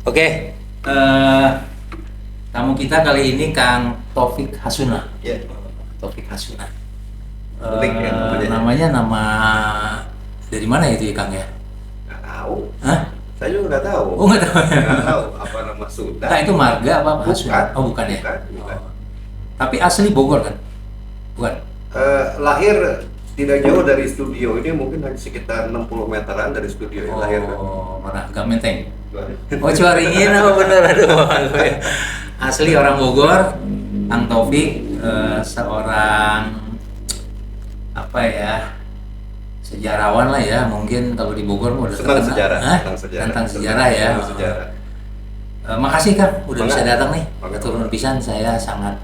Oke, tamu kita kali ini Kang Taufik Hasuna. Ya, Taufik Hasuna. unik ya namanya. Namanya nama dari mana itu ya Kang ya? Nggak tahu. Hah? Saya juga nggak tahu. Oh nggak tahu. Nggak tahu apa nama Sunda. Nah itu marga apa Hasuna? Bukan. Oh bukan ya? Bukan. Oh. Tapi asli Bogor kan? Bukan? Lahir tidak jauh dari studio ini, mungkin hanya sekitar 60 meteran dari studio ini lahir. Oh mana? Gamenteng. Oh Ciwaringin apa bener? Aduh, asli orang Bogor, Kang Taufik seorang apa ya, sejarawan lah ya, mungkin kalau di Bogor udah Tentang terkenal. sejarah, Hah? tentang sejarah. Tentang sejarah ya. Tentang sejarah. Makasih Kang udah bisa datang nih. Bangga. Turun pisan, saya sangat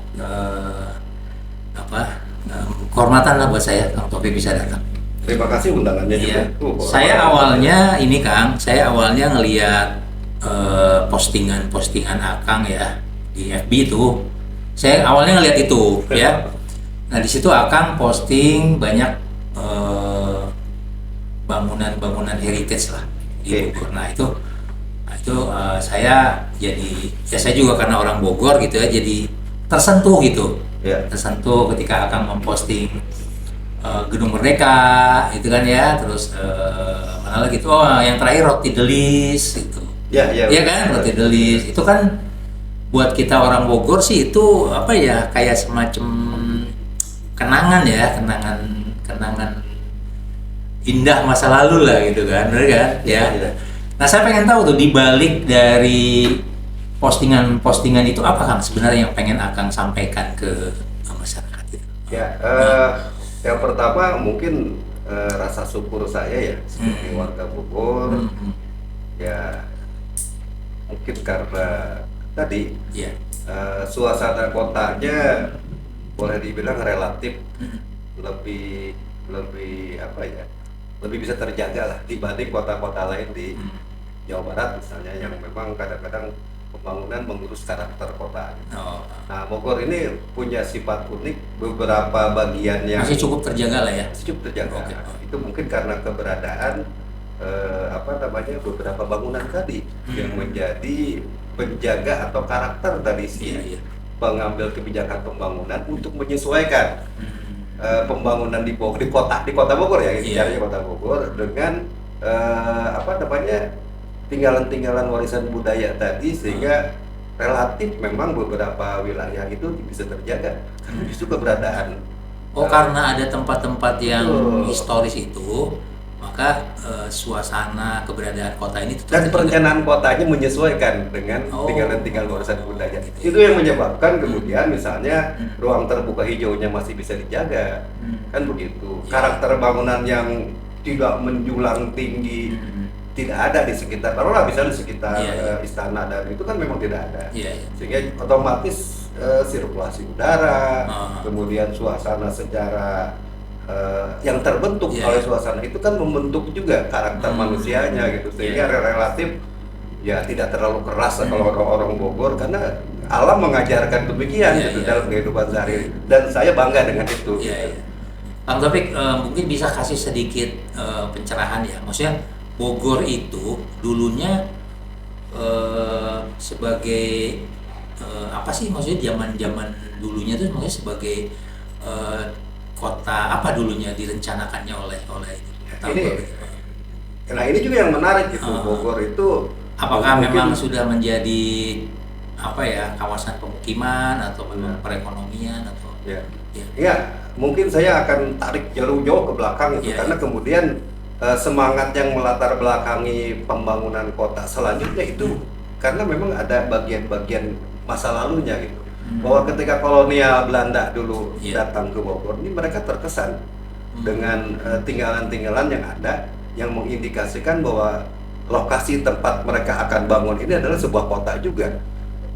kehormatan lah buat saya Kang Taufik bisa datang. Terima kasih undangannya juga. Iya. Saya awalnya ini Kang, saya awalnya ngelihat postingan-postingan Akang ya di FB itu. Saya awalnya ngelihat itu ya. Nah di situ Akang posting banyak bangunan-bangunan heritage lah di Bogor. Nah itu saya jadi ya saya juga karena orang Bogor gitu ya, jadi tersentuh gitu. Ya. Tersentuh ketika Akang memposting Gedung Merdeka itu kan ya, terus mana lagi tuh, yang terakhir Roti Delis itu. Ya, ya. Iya kan, Roti Delis itu kan buat kita orang Bogor sih itu apa ya, kayak semacam kenangan ya, kenangan indah masa lalu lah gitu kan, bener kan? Ya. Ya. Nah saya pengen tahu tuh di balik dari postingan-postingan itu apa kan sebenarnya yang pengen Akang sampaikan ke masyarakat itu? Ya, yang pertama mungkin rasa syukur saya ya sebagai warga Bogor. Ya mungkin karena tadi Iya. suasana kotanya boleh dibilang relatif lebih apa ya, lebih bisa terjaga lah dibanding kota-kota lain di Jawa Barat misalnya, yang memang kadang-kadang pembangunan mengurus karakter kota. Oh. Nah, Bogor ini punya sifat unik, beberapa bagian yang Masih cukup terjaga lah ya. cukup terjaga. Oke. Itu mungkin karena keberadaan beberapa bangunan tadi yang menjadi penjaga atau karakter dari si Iya. pengambil kebijakan pembangunan untuk menyesuaikan pembangunan di kota Bogor ya, caranya kota Bogor dengan tinggalan-tinggalan warisan budaya tadi, sehingga relatif memang beberapa wilayah itu bisa terjaga karena justru keberadaan. Karena ada tempat-tempat yang Betul. historis itu, maka suasana keberadaan kota ini tetap Dan terjaga. perencanaan kotanya menyesuaikan dengan tinggalan-tinggalan warisan budaya. Itu yang menyebabkan kemudian misalnya ruang terbuka hijaunya masih bisa dijaga, kan begitu. Karakter bangunan yang tidak menjulang tinggi tidak ada di sekitar, taruhlah misalnya di sekitar istana, dan itu kan memang tidak ada. Sehingga otomatis sirkulasi udara, kemudian suasana secara yang terbentuk oleh suasana itu kan membentuk juga karakter manusianya gitu, sehingga relatif ya tidak terlalu keras kalau orang-orang Bogor, karena alam mengajarkan demikian gitu dalam kehidupan sehari, dan saya bangga dengan itu. Kang Taufik mungkin bisa kasih sedikit pencerahan ya, maksudnya Bogor itu dulunya sebagai apa sih, maksudnya zaman dulunya tuh maksudnya sebagai kota apa dulunya direncanakannya oleh ini juga yang menarik gitu. Bogor itu apakah memang sudah menjadi apa ya, kawasan pemukiman atau memang perekonomian atau ya mungkin saya akan tarik jauh-jauh ke belakang itu karena kemudian semangat yang melatar belakangi pembangunan kota selanjutnya itu karena memang ada bagian-bagian masa lalunya gitu. Bahwa ketika kolonial Belanda dulu datang ke Bogor, ini mereka terkesan dengan tinggalan-tinggalan yang ada, yang mengindikasikan bahwa lokasi tempat mereka akan bangun ini adalah sebuah kota juga.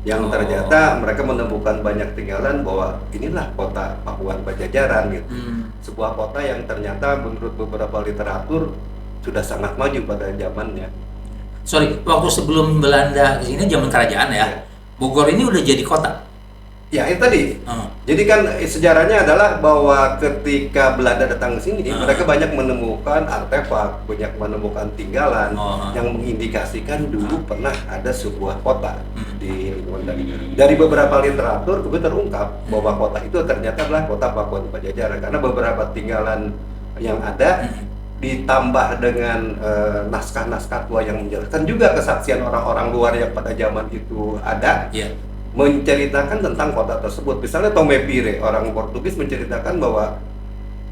Yang ternyata mereka menemukan banyak tinggalan bahwa inilah kota Pakuan Pajajaran gitu. Sebuah kota yang ternyata menurut beberapa literatur sudah sangat maju pada zamannya. Waktu sebelum Belanda kesini zaman kerajaan ya, Bogor ini udah jadi kota. Ya itu tadi. Jadi kan sejarahnya adalah bahwa ketika Belanda datang ke sini, mereka banyak menemukan artefak, banyak menemukan tinggalan yang mengindikasikan dulu pernah ada sebuah kota di lingkungan tadi. Dari beberapa literatur kemudian terungkap bahwa kota itu ternyata adalah kota Pakuan Pajajaran karena beberapa tinggalan yang ada ditambah dengan naskah-naskah tua yang menjelaskan juga kesaksian orang-orang luar yang pada zaman itu ada. Menceritakan tentang kota tersebut. Misalnya Tomé Pire, orang Portugis menceritakan bahwa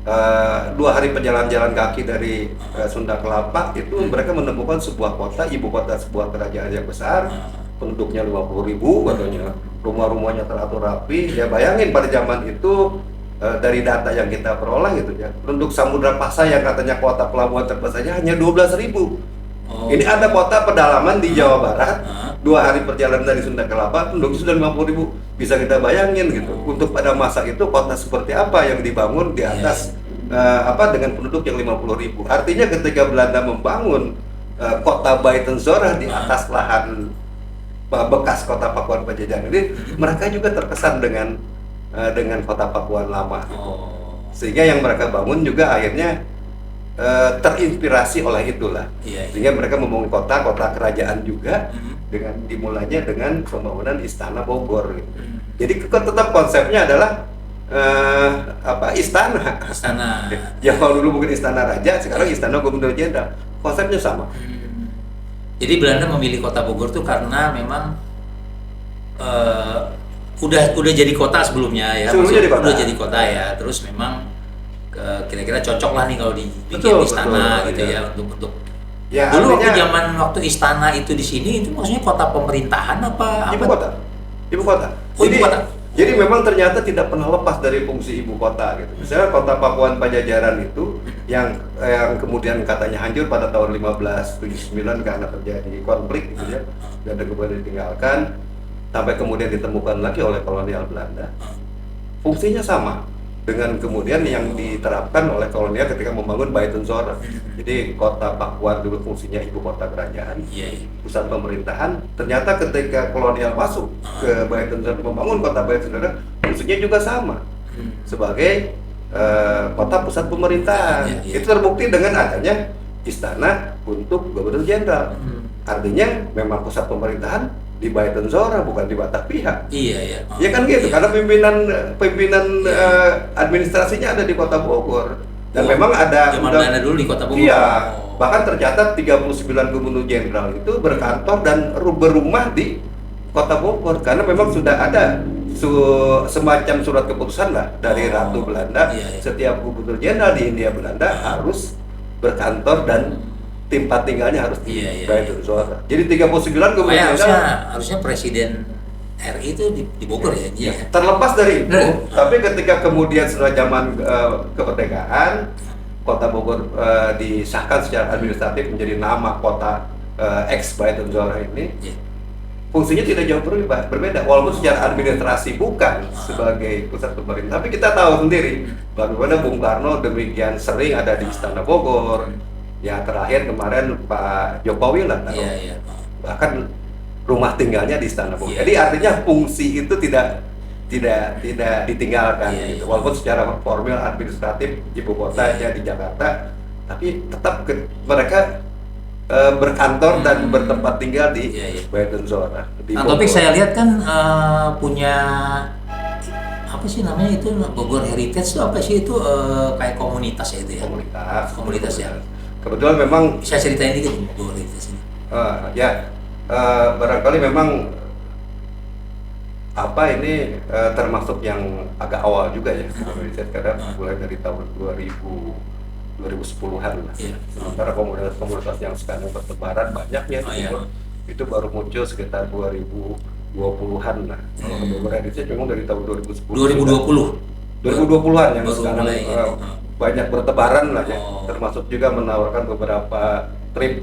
2 hari perjalanan kaki dari Sunda Kelapa itu mereka menemukan sebuah kota, ibu kota sebuah kerajaan yang besar, penduduknya 50.000 katanya, rumah-rumahnya teratur rapi. Ya bayangin pada zaman itu dari data yang kita peroleh gitu ya, penduduk Samudra Pasai yang katanya kota pelabuhan terbesarnya hanya 12.000. Ini ada kota pedalaman di Jawa Barat, 2 hari perjalanan dari Sunda Kelapa, penduduknya sudah 50.000. Bisa kita bayangin gitu. Untuk pada masa itu kota seperti apa yang dibangun di atas dengan penduduk yang 50.000. Artinya ketika Belanda membangun kota Buitenzorg di atas lahan bekas kota Pakuan Pajajaran ini, mereka juga terkesan dengan kota Pakuan lama. Sehingga yang mereka bangun juga akhirnya terinspirasi oleh itulah, sehingga mereka membangun kota kerajaan juga dengan dimulainya dengan pembangunan Istana Bogor. Jadi tetap konsepnya adalah istana. Ya kalau dulu mungkin istana raja, sekarang istana gubernur jenderal. Konsepnya sama. Jadi Belanda memilih kota Bogor tuh karena memang udah jadi kota sebelumnya ya. Udah jadi kota ya. Terus memang kira-kira cocok lah nih kalau dibikin istana gitu ya untuk ya, dulu artinya, waktu istana itu di sini itu maksudnya kota pemerintahan apa? Ibu kota. Jadi memang ternyata tidak pernah lepas dari fungsi ibu kota gitu. Misalnya kota Pakuan Pajajaran itu yang kemudian katanya hancur pada tahun 1579 karena terjadi konflik gitu ya, dan kemudian ditinggalkan sampai kemudian ditemukan lagi oleh kolonial Belanda. Fungsinya sama dengan kemudian yang diterapkan oleh kolonial ketika membangun Buitenzorg. Jadi kota Pakuan dulu fungsinya ibu kota kerajaan, pusat pemerintahan. Ternyata ketika kolonial masuk ke Buitenzorg membangun kota Buitenzorg, fungsinya juga sama sebagai kota pusat pemerintahan. Itu terbukti dengan adanya istana untuk gubernur jenderal. Artinya memang pusat pemerintahan di Buitenzorg bukan di Batavia. Ya kan gitu, karena pimpinan administrasinya ada di Kota Bogor. Dan memang ada Belanda dulu di Kota Bogor. Iya. Bahkan tercatat 39 gubernur jenderal itu berkantor dan berumah di Kota Bogor karena memang sudah ada semacam surat keputusan lah dari Ratu Belanda. Setiap gubernur jenderal di Hindia Belanda harus berkantor dan tempat tinggalnya harus di Buitenzorg. Jadi 39 gubernur harusnya presiden RI itu di Bogor ya. Terlepas dari itu, tapi ketika kemudian setelah zaman kemerdekaan, kota Bogor disahkan secara administratif menjadi nama kota ex Buitenzorg ini. Fungsinya tidak jauh berbeda, walaupun secara administrasi bukan sebagai pusat pemerintahan. Tapi kita tahu sendiri bagaimana Bung Karno demikian sering ada di Istana Bogor. Ya terakhir kemarin Pak Jokowi lah, bahkan rumah tinggalnya di Istana Bogor. Jadi artinya fungsi itu tidak ditinggalkan, gitu. Walaupun secara formal administratif ibu kotanya di Jakarta, tapi tetap mereka berkantor dan bertempat tinggal di Buitenzorg. Topik saya lihat kan punya apa sih namanya itu Bogor Heritage itu apa sih itu kayak komunitas ya itu ya? Komunitas ya. Kebetulan memang bisa ceritain dikit Bogor Heritage ini. Barangkali memang ini termasuk yang agak awal juga ya karena mulai dari tahun 2010-an lah. Sementara komunitas yang sekarang bertebaran banyaknya itu baru muncul sekitar 2020-an lah. Kalau Bogor Heritage memang dari tahun 2020-an yang sekarang banyak bertebaran lah ya, termasuk juga menawarkan beberapa trip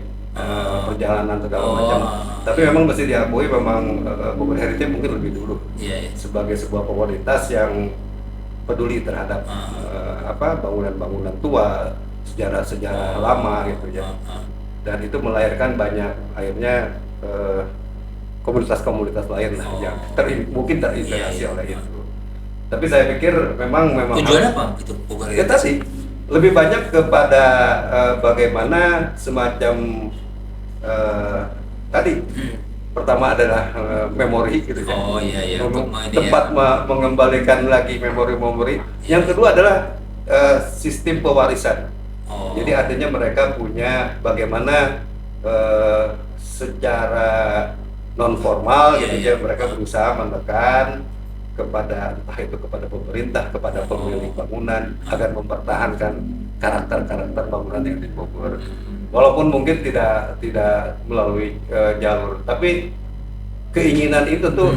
perjalanan segala macam. Tapi memang mesti diakui memang Bogor Heritage mungkin lebih dulu sebagai sebuah komunitas yang peduli terhadap bangunan-bangunan tua, sejarah-sejarah lama gitu ya. Dan itu melahirkan banyak akhirnya komunitas-komunitas lain lah yang mungkin terintegrasi Iya, iya. oleh itu. Tapi saya pikir memang Tujuannya apa itu Bogor ya Heritage? tadi lebih banyak kepada bagaimana semacam tadi pertama adalah memori gitu ya. Oh iya iya. Tempat mengembalikan lagi memori-memori. Yang kedua adalah sistem pewarisan. Oh. Jadi artinya mereka punya bagaimana secara non formal Iya, gitu iya. ya, mereka berusaha menekan kepada entah itu kepada pemerintah, kepada pemilik bangunan agar mempertahankan karakter-karakter bangunan yang di Bogor. Walaupun mungkin tidak melalui jalur, tapi keinginan itu tuh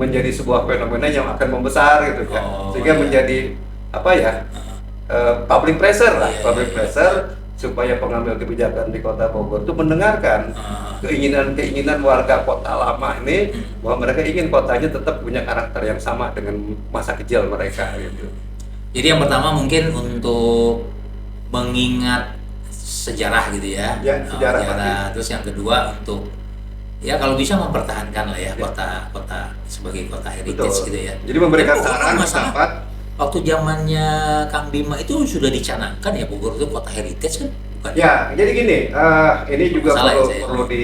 menjadi sebuah fenomena yang akan membesar gitu ya, sehingga menjadi apa ya, public pressure lah, Iya, public iya. pressure supaya pengambil kebijakan di Kota Bogor itu mendengarkan keinginan warga kota lama ini, bahwa mereka ingin kotanya tetap punya karakter yang sama dengan masa kecil mereka gitu. Jadi yang pertama mungkin untuk mengingat sejarah gitu ya. Ya, sejarah. Terus yang kedua untuk ya kalau bisa mempertahankan lah ya, Ya. kota sebagai kota heritage Betul. gitu ya. Jadi memberikan Tapi saran masalah tempat. waktu zamannya Kang Bima itu sudah dicanangkan ya Bogor itu kota heritage kan? Bukan? Ya, jadi gini, ini juga Salah ya, perlu saya.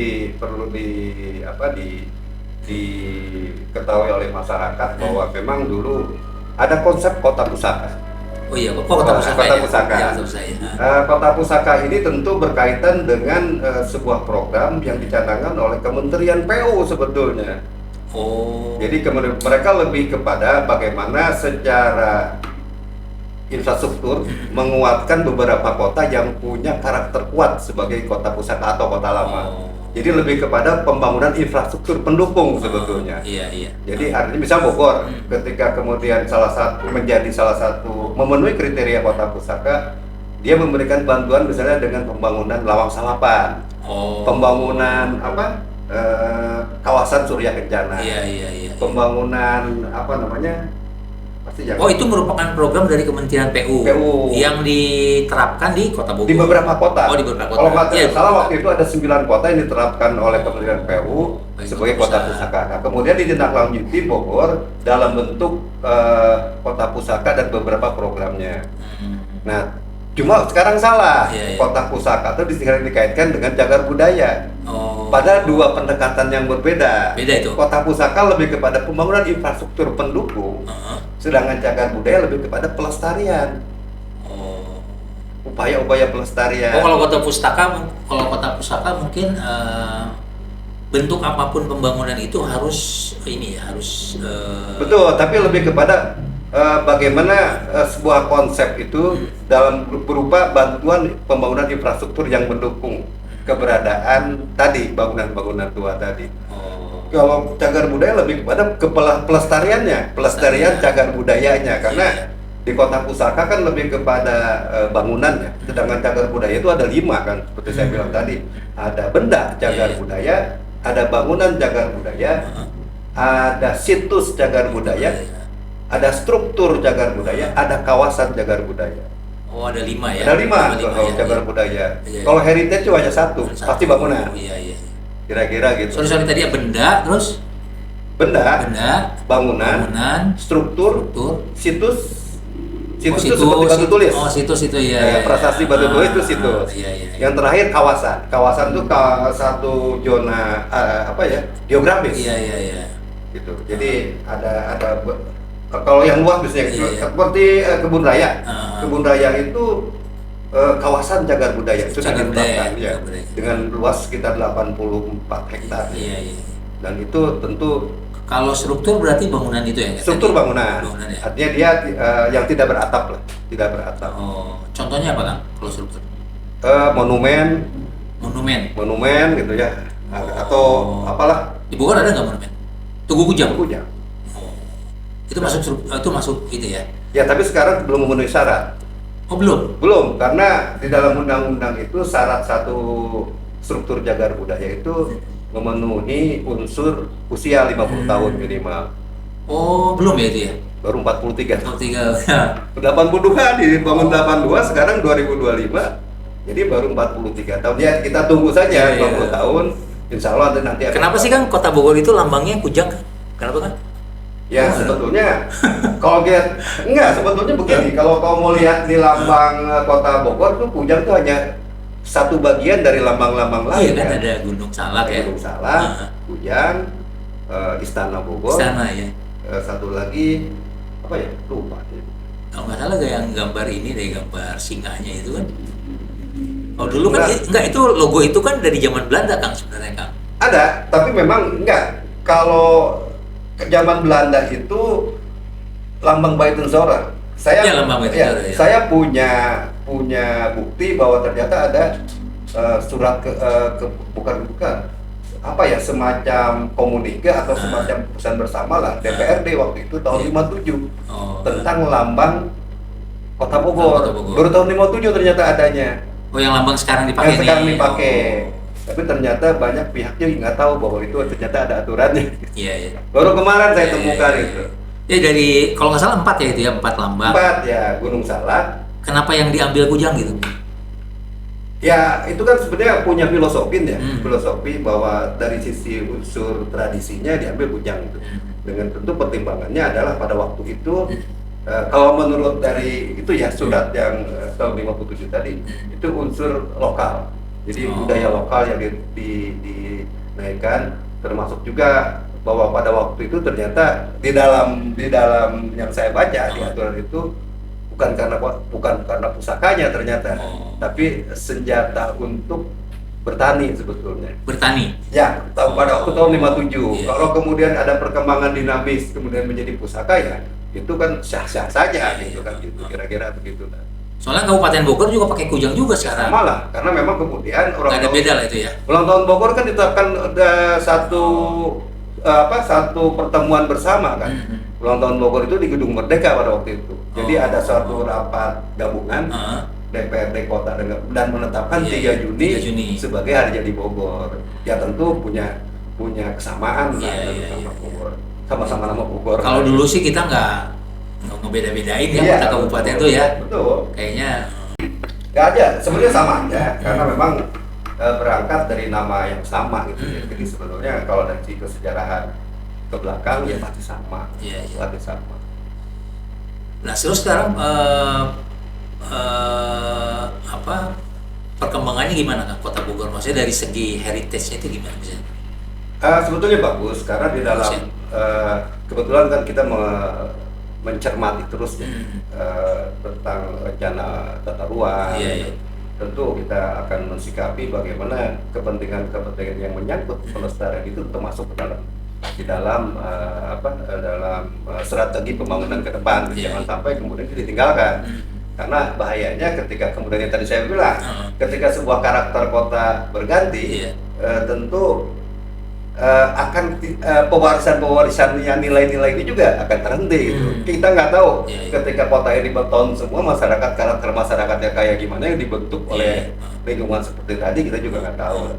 diketahui oleh masyarakat bahwa memang dulu ada konsep kota pusaka. Oh iya, kota pusaka. Kota ya? pusaka. Ya, kota pusaka, ya. Kota pusaka ini tentu berkaitan dengan sebuah program yang dicanangkan oleh Kementerian PU sebetulnya. Oh. Jadi mereka lebih kepada bagaimana secara infrastruktur menguatkan beberapa kota yang punya karakter kuat sebagai kota pusaka atau kota lama. Oh. Jadi lebih kepada pembangunan infrastruktur pendukung sebetulnya. Iya, iya. Jadi artinya bisa Bogor ketika kemudian menjadi salah satu memenuhi kriteria kota pusaka, dia memberikan bantuan misalnya dengan pembangunan lawang salapan, Oh. pembangunan kawasan Surya Kencana, Iya. pembangunan pasti yang Oh, itu merupakan program dari Kementerian PU, yang diterapkan di Kota Bogor. di beberapa kota. Oh, di beberapa kota. Kalau nggak Iya, salah waktu itu ada 9 kota yang diterapkan oleh Kementerian PU Baik, sebagai kota kota pusaka. Nah, kemudian ditindaklanjuti Bogor dalam bentuk kota pusaka dan beberapa programnya. Hmm. Nah, cuma sekarang salah. Iya. Kota pusaka itu sekarang dikaitkan dengan cagar budaya. Oh. Pada dua pendekatan yang berbeda. Beda itu. Kota pusaka lebih kepada pembangunan infrastruktur pendukung, sedangkan cagar budaya lebih kepada pelestarian. Oh. Upaya-upaya pelestarian. Oh, kalau kota pusaka mungkin bentuk apapun pembangunan itu harus Betul, tapi lebih kepada bagaimana sebuah konsep itu dalam berupa bantuan pembangunan infrastruktur yang mendukung keberadaan tadi bangunan-bangunan tua tadi. Oh. Kalau cagar budaya lebih kepada pelestariannya, pelestarian cagar budayanya, karena di kota pusaka kan lebih kepada bangunannya, sedangkan cagar budaya itu ada 5 kan, seperti saya bilang tadi, ada benda cagar budaya, ada bangunan cagar budaya, ada situs cagar budaya, ada struktur cagar budaya, ada kawasan cagar budaya. Oh, ada 5 ya? Ada 5 Ada kalau ya, cagar iya. budaya. Iya. Kalau heritage cuma hanya satu, pasti bangunan. Iya. Kira-kira gitu. Sorry tadi ya benda, terus Benda, bangunan, struktur, situs itu seperti batu tulis. Oh, situs itu ya. Ya, prasasti batu tulis itu situs. Iya. Yang terakhir kawasan. Kawasan itu satu zona geografis. Iya. Gitu. Jadi ada kalau yang luas biasanya Iya. seperti kebun raya. Kebun raya itu kawasan cagar budaya sudah Cagar budaya, ditetapkan ya, cagar budaya. dengan luas sekitar 84 hektar. Iya. Dan itu tentu Kalau struktur berarti bangunan itu ya? struktur bangunan. Ya? Artinya dia yang tidak beratap lah, tidak beratap. Oh, contohnya apa Kang? Kalau struktur? Monumen gitu ya, atau apalah. Di Bogor ada nggak monumen? Tugu Kujang. Kujang. Itu masuk itu ya? Ya, tapi sekarang belum memenuhi syarat. Oh, belum. Belum, karena di dalam undang-undang itu syarat satu struktur cagar budaya itu memenuhi unsur usia 50 tahun minimal. Oh, belum ya itu ya? Baru 43. 43. 82 dibangun 82, sekarang 2025. Jadi baru 43 tahun. Ya, kita tunggu saja Iya. 20 tahun. Insya Allah nanti akan. Kenapa sih Kang Kota Bogor itu lambangnya kujang? Kenapa kan? Ya sebetulnya kalau lihat enggak, sebetulnya begini, kalau kau mau lihat di lambang Kota Bogor tuh kujang tuh hanya satu bagian dari lambang-lambang lain. Iya kan, ada Gunung Salak ya. Gunung Salak, kujang, Istana Bogor. Istana ya. Satu lagi apa ya? Lupa. Kalau nggak salah yang gambar ini deh, gambar singanya itu kan. Oh dulu kan enggak, itu logo itu kan dari zaman Belanda Kang sebenarnya Kang. Ada, tapi memang enggak. Kalau ke zaman Belanda itu lambang Buitenzorg. Lambang Buitenzorg, ya. Saya punya bukti bahwa ternyata ada surat bukan apa ya, semacam komunike atau semacam pesan bersama lah DPRD waktu itu tahun 57 tentang lambang Kota Bogor. Baru tahun 57 ternyata adanya. Oh, yang lambang sekarang dipakai. Yang sekarang dipakai. Tapi ternyata banyak pihaknya nggak tahu bahwa itu ternyata ada aturannya. Iya. Baru kemarin saya temukan itu. Ya dari, kalau nggak salah 4 ya itu ya, 4 lambang. 4 ya, Gunung Salak. Kenapa yang diambil kujang gitu? Ya itu kan sebenarnya punya filosofi ya, filosofi bahwa dari sisi unsur tradisinya diambil kujang itu. Dengan tentu pertimbangannya adalah pada waktu itu kalau menurut dari itu ya surat yang tahun 57 tadi itu unsur lokal. Jadi budaya lokal yang dinaikkan, termasuk juga bahwa pada waktu itu ternyata di dalam yang saya baca di aturan itu bukan karena pusakanya ternyata, tapi senjata untuk bertani sebetulnya. Bertani? Ya, pada waktu tahun 57. Kalau kemudian ada perkembangan dinamis kemudian menjadi pusaka ya itu kan sah-sah saja gitu kan, gitu kira-kira begitu. Soalnya Kabupaten Bogor juga pakai kujang juga sekarang. Sama lah, karena memang kemudian nggak ada beda lah itu ya. Ulang tahun Bogor kan ditetapkan ada satu pertemuan bersama kan. Ulang tahun Bogor itu di Gedung Merdeka pada waktu itu. Jadi ada suatu rapat gabungan DPRD Kota dan menetapkan 3 Juni sebagai hari jadi Bogor. Ya tentu punya kesamaan sama Bogor. Sama-sama nama Bogor. Kalau dulu sih kita nggak ngebeda-bedain ya kota kabupaten itu ya. Betul. Kayaknya nggak aja, sebenarnya sama aja karena memang berangkat dari nama yang sama gitu ya. Jadi sebenarnya kalau dari kesejarahan ke belakang ya pasti sama. Pasti sama. Nah, terus sekarang perkembangannya gimana Kang Kota Bogor? Maksudnya dari segi heritage-nya itu gimana misalnya? Sebetulnya bagus karena di dalam kebetulan kan kita mencermati terus tentang rencana tata ruang. Tentu kita akan mensikapi bagaimana kepentingan yang menyangkut pelestarian itu termasuk di dalam strategi pembangunan ke depan. Jangan sampai kemudian ditinggalkan. Karena bahayanya ketika kemudian yang tadi saya bilang, ketika sebuah karakter kota berganti, tentu akan pewarisan yang nilai-nilai ini juga akan terhenti gitu. Kita nggak tahu ketika kota ini dibangun semua karakter masyarakatnya kayak gimana yang dibentuk oleh lingkungan seperti tadi kita juga nggak tahu.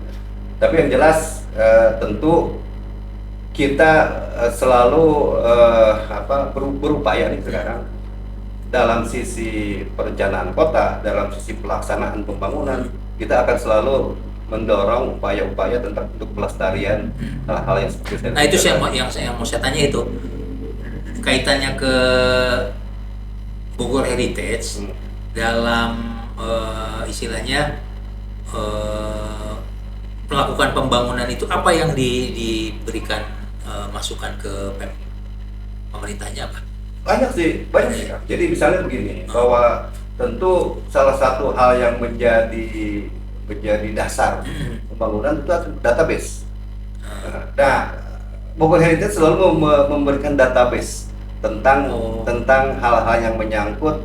Tapi yang jelas tentu kita selalu berupaya nih sekarang dalam sisi perencanaan kota, dalam sisi pelaksanaan pembangunan kita akan selalu mendorong upaya-upaya tentang untuk pelestarian hal-hal yang seperti itu. Nah itu yang mau saya tanya itu kaitannya ke Bogor Heritage dalam istilahnya melakukan pembangunan itu apa yang diberikan masukan ke pemerintahnya apa? Banyak sih. Jadi misalnya begini bahwa tentu salah satu hal yang menjadi dasar pembangunan itu database. Nah, Bogor Heritage selalu memberikan database tentang hal-hal yang menyangkut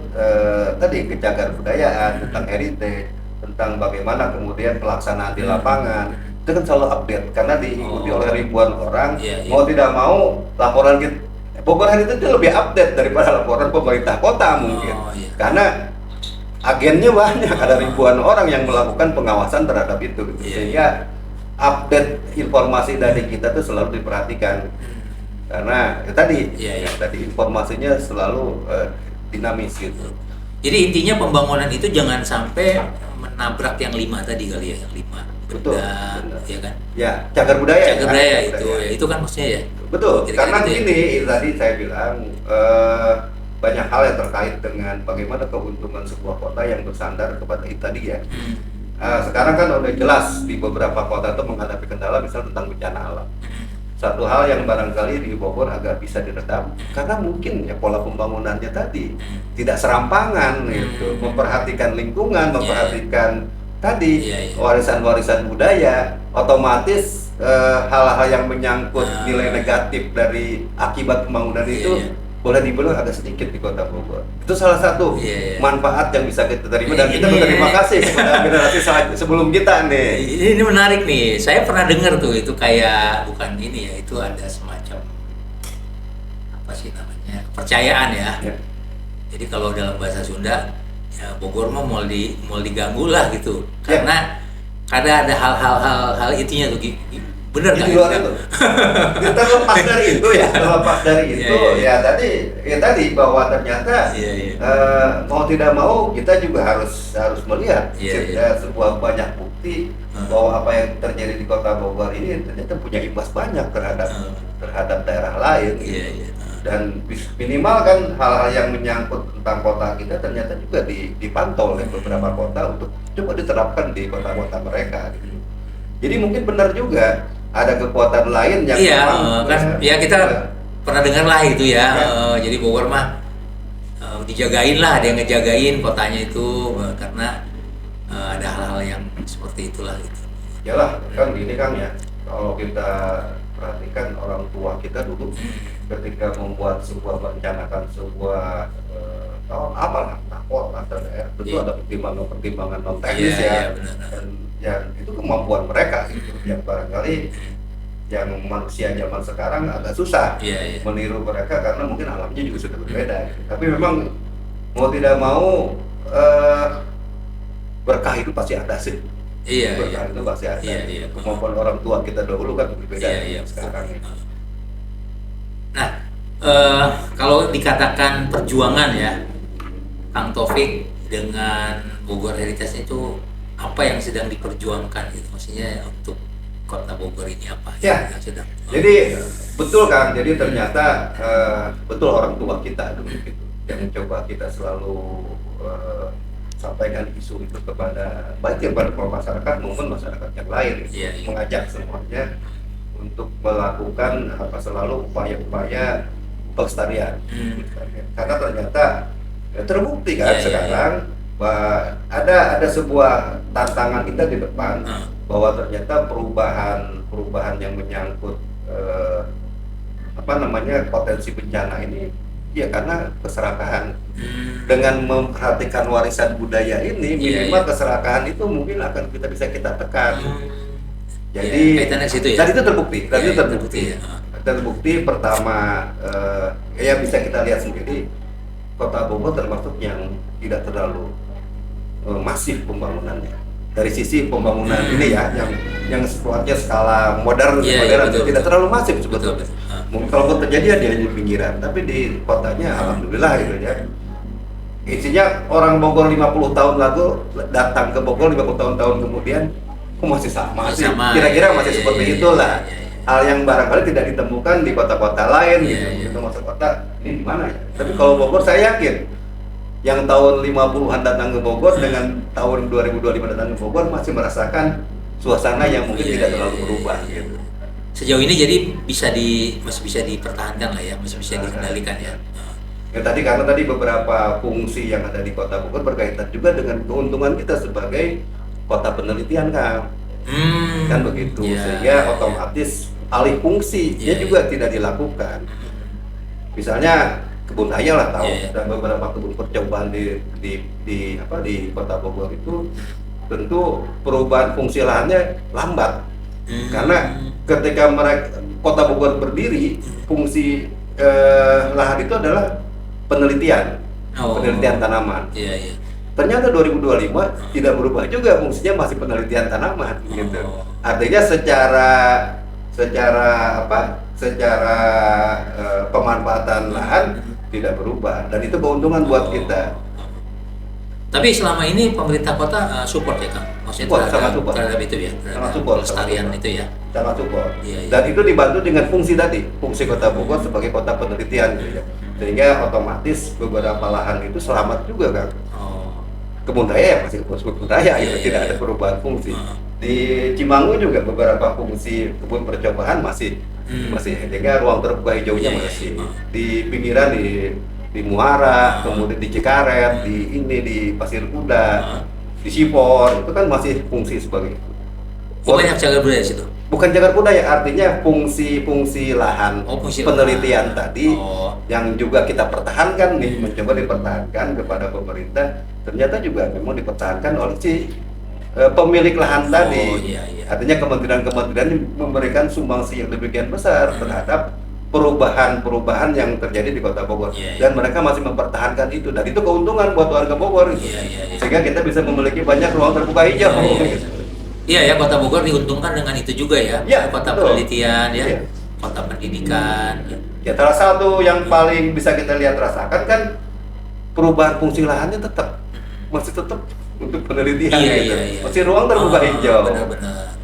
tadi kejagaan budayaan, tentang heritage, tentang bagaimana kemudian pelaksanaan di lapangan. Itu kan selalu update karena diikuti oleh ribuan orang. Mau tidak mau laporan kita Bogor Heritage itu lebih update daripada laporan pemerintah kota mungkin. Karena agennya banyak, ada ribuan orang yang melakukan pengawasan terhadap itu gitu. Sehingga update informasi dari kita tuh selalu diperhatikan karena tadi informasinya selalu dinamis gitu. Jadi intinya pembangunan itu jangan sampai menabrak yang 5 tadi kali ya, yang 5 Betul, benda, benar. ya kan? Ya, cagar budaya. Cagar budaya itu, ya itu kan maksudnya ya. Betul, Kira-kira karena gitu ya. ini tadi saya bilang banyak hal yang terkait dengan bagaimana keuntungan sebuah kota yang bersandar kepada itu tadi ya. Sekarang kan udah jelas di beberapa kota itu menghadapi kendala misal tentang bencana alam. Satu hal yang barangkali di Bogor agak bisa diredam karena mungkin ya pola pembangunannya tadi tidak serampangan gitu, memperhatikan lingkungan, memperhatikan tadi warisan-warisan budaya, otomatis hal-hal yang menyangkut nilai negatif dari akibat pembangunan itu boleh dibilang agak sedikit di Kota Bogor. Itu salah satu manfaat yang bisa kita terima dan kita berterima kasih kepada generasi sebelum kita nih. Ini menarik nih. Saya pernah dengar tuh itu kayak bukan ini ya, itu ada semacam apa sih namanya? Kepercayaan ya. Jadi kalau dalam bahasa Sunda ya Bogor mah mau diganggu lah gitu. Karena ada hal itunya tuh. Bener di luar itu. Kita lepas dari itu ya, terlepas dari itu ya tadi bahwa ternyata mau tidak mau kita juga harus melihat sebuah banyak bukti bahwa apa yang terjadi di Kota Bogor ini ternyata punya imbas banyak terhadap daerah lain. Dan minimal kan hal-hal yang menyangkut tentang kota kita ternyata juga dipantau oleh beberapa kota untuk coba diterapkan di kota-kota mereka. Gitu. Jadi mungkin benar juga ada kekuatan lain yang kita pernah dengar lah itu ya. Jadi Bogor mah dijagain lah, ada yang ngejagain kotanya itu karena ada hal-hal yang seperti itulah gitu. Yalah, kan gini Kang ya. Kalau kita perhatikan orang tua kita dulu ketika membuat merencanakan sebuah apalah takwa atau daerah tentu ada pertimbangan non teknis dan itu kemampuan mereka gitu yang barangkali yang manusia zaman sekarang agak susah meniru mereka karena mungkin alamnya juga sudah berbeda gitu. Tapi memang mau tidak mau berkah itu pasti ada sih. Berkah itu pasti ada. Kemampuan orang tua kita dahulu kan berbeda sekarang. Nah, kalau dikatakan perjuangan ya, Kang Taufik dengan Bogor Heritage itu apa yang sedang diperjuangkan gitu, maksudnya untuk Kota Bogor ini apa yang sedang? Jadi betul kan, jadi ternyata betul orang tua kita dulu gitu yang coba kita selalu sampaikan isu itu kepada baik kepada masyarakat maupun masyarakat yang lain, mengajak semuanya untuk melakukan selalu upaya-upaya pelestarian, karena ternyata terbukti kan sekarang bahwa ada sebuah tantangan kita di depan bahwa ternyata perubahan yang menyangkut potensi bencana ini ya karena keserakahan. Dengan memperhatikan warisan budaya ini minimal keserakahan itu mungkin akan bisa kita tekan. Jadi dan itu terbukti. Terbukti pertama ya bisa kita lihat sendiri Kota Bogor termasuk yang tidak terlalu masif pembangunannya dari sisi pembangunan ini ya yang sifatnya skala modern tidak terlalu masif sebetulnya. Mungkin kalau terjadi dia di pinggiran, tapi di kotanya alhamdulillah gitu ya. Isinya orang Bogor 50 tahun lalu datang ke Bogor 50 tahun kemudian masih sama sih. Kira-kira masih seperti itulah. Hal yang barangkali tidak ditemukan di kota-kota lain gitu. Kita masuk kota ini di mana ya? Tapi kalau Bogor saya yakin yang tahun 50-an datang ke Bogor dengan tahun 2025 datang ke Bogor masih merasakan suasana yang mungkin tidak terlalu berubah gitu. Sejauh ini jadi masih bisa dipertahankan lah ya, masih bisa dikendalikan ya. Ya karena tadi beberapa fungsi yang ada di Kota Bogor berkaitan juga dengan keuntungan kita sebagai kota penelitian Kang. Kan begitu, sehingga otomatis alih fungsi juga tidak dilakukan. Misalnya kebun raya lah dan beberapa kebun percobaan di Kota Bogor itu tentu perubahan fungsi lahannya lambat karena ketika Kota Bogor berdiri fungsi lahan itu adalah penelitian tanaman. Ternyata 2025 tidak berubah juga, fungsinya masih penelitian tanaman gitu. Artinya secara pemanfaatan lahan tidak berubah dan itu keuntungan buat kita. Tapi selama ini pemerintah kota support ya Kang? Maksudnya Support, sangat support. terhadap itu ya? Sangat support, Pelestarian sangat itu ya? Sangat support. Iya, iya. Dan itu dibantu dengan fungsi tadi, fungsi Kota Bogor sebagai kota penelitian gitu ya. Sehingga otomatis beberapa lahan itu selamat juga kan. Oh. Kebun raya ya masih kebun raya Iya, gitu, iya, tidak iya. ada perubahan fungsi. Di Cimangu juga beberapa fungsi kebun percobaan masih sehingga ruang terbuka hijaunya Iya, iya, masih iya. di pinggiran di Muara, kemudian di Cikaret, di Pasir Kuda, di Sipor itu kan masih fungsi sebagai itu. Oh, banyak cagar budaya di situ? Bukan cagar budaya, artinya fungsi-fungsi lahan Oh, fungsi penelitian lahan. tadi Oh. yang juga kita pertahankan nih, mencoba dipertahankan kepada pemerintah, ternyata juga memang dipertahankan oleh si pemilik lahan tadi. Iya, iya. Artinya kementerian-kementerian memberikan sumbangsi yang demikian besar terhadap perubahan-perubahan yang terjadi di Kota Bogor, Iya, iya. dan mereka masih mempertahankan itu, dan itu keuntungan buat warga Bogor gitu. Iya, iya, iya. Sehingga kita bisa memiliki banyak ruang terbuka hijau. Iya, iya. Gitu. Iya ya, Kota Bogor diuntungkan dengan itu juga ya. Iya, Kota betul. penelitian ya, Iya. kota pendidikan. Ya. Ya, salah satu yang paling bisa kita lihat rasakan kan perubahan fungsi lahannya masih tetap untuk penelitian Iya, gitu. iya, iya. Masih ruang terbuka hijau. Benar-benar.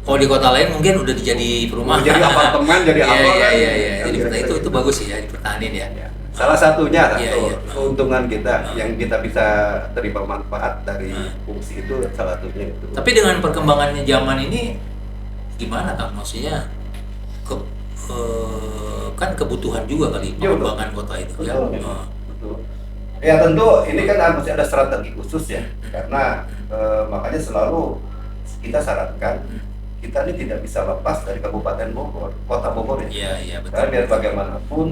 Kalau di kota lain mungkin udah jadi perumahan. Jadi apartemen, jadi Iya, apa iya, kan? iya, iya. Kan Jadi kira-kira itu bagus sih ya, dipertahanin ya. Ya. Salah satunya Iya, satu iya. keuntungan kita yang kita bisa terima manfaat dari fungsi itu, salah satunya itu. Tapi dengan perkembangannya zaman ini gimana Kang? Maksudnya kan kebutuhan juga kali Iya, pengembangan kota itu ya. Betul, betul. Ya tentu ini kan masih ada strategi khusus ya, karena makanya selalu kita sarankan kita ini tidak bisa lepas dari Kabupaten Bogor, Kota Bogor ya. Iya, iya betul. Karena biar bagaimanapun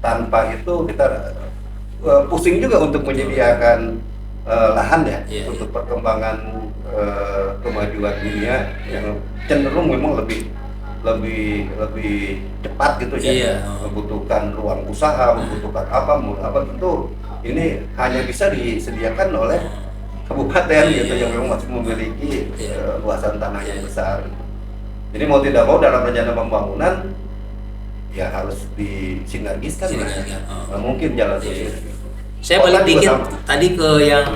tanpa itu kita pusing juga untuk menyediakan lahan ya, Iya, untuk perkembangan kemajuan dunia yang cenderung memang lebih cepat gitu ya. Iya. Membutuhkan ruang usaha, membutuhkan apa tentu ini hanya bisa disediakan oleh kabupaten Iya, gitu iya. yang memang masih memiliki Iya. luasan tanah yang besar. Jadi mau tidak mau dalam rencana pembangunan ya harus disinergiskan lah. Sinergiskan, oh. Nggak mungkin jalan Iya, iya. sendiri. Saya Kota balik juga dikit sama. tadi ke yang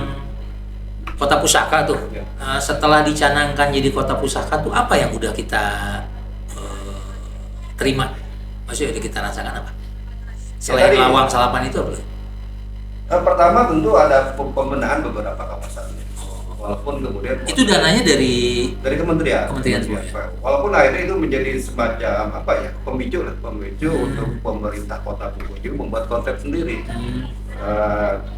kota pusaka tuh. Ya. Setelah dicanangkan jadi kota pusaka tuh apa yang udah kita terima? Maksudnya udah kita rasakan apa? Selain tadi- lawang salapan itu apa? Pertama tentu ada pembenahan beberapa kawasan. Walaupun kemudian Itu dananya dari kementerian. Kementerian semua, ya? Walaupun akhirnya itu menjadi semacam apa ya, pemicu untuk pemerintah Kota Bogor juga membuat konsep sendiri.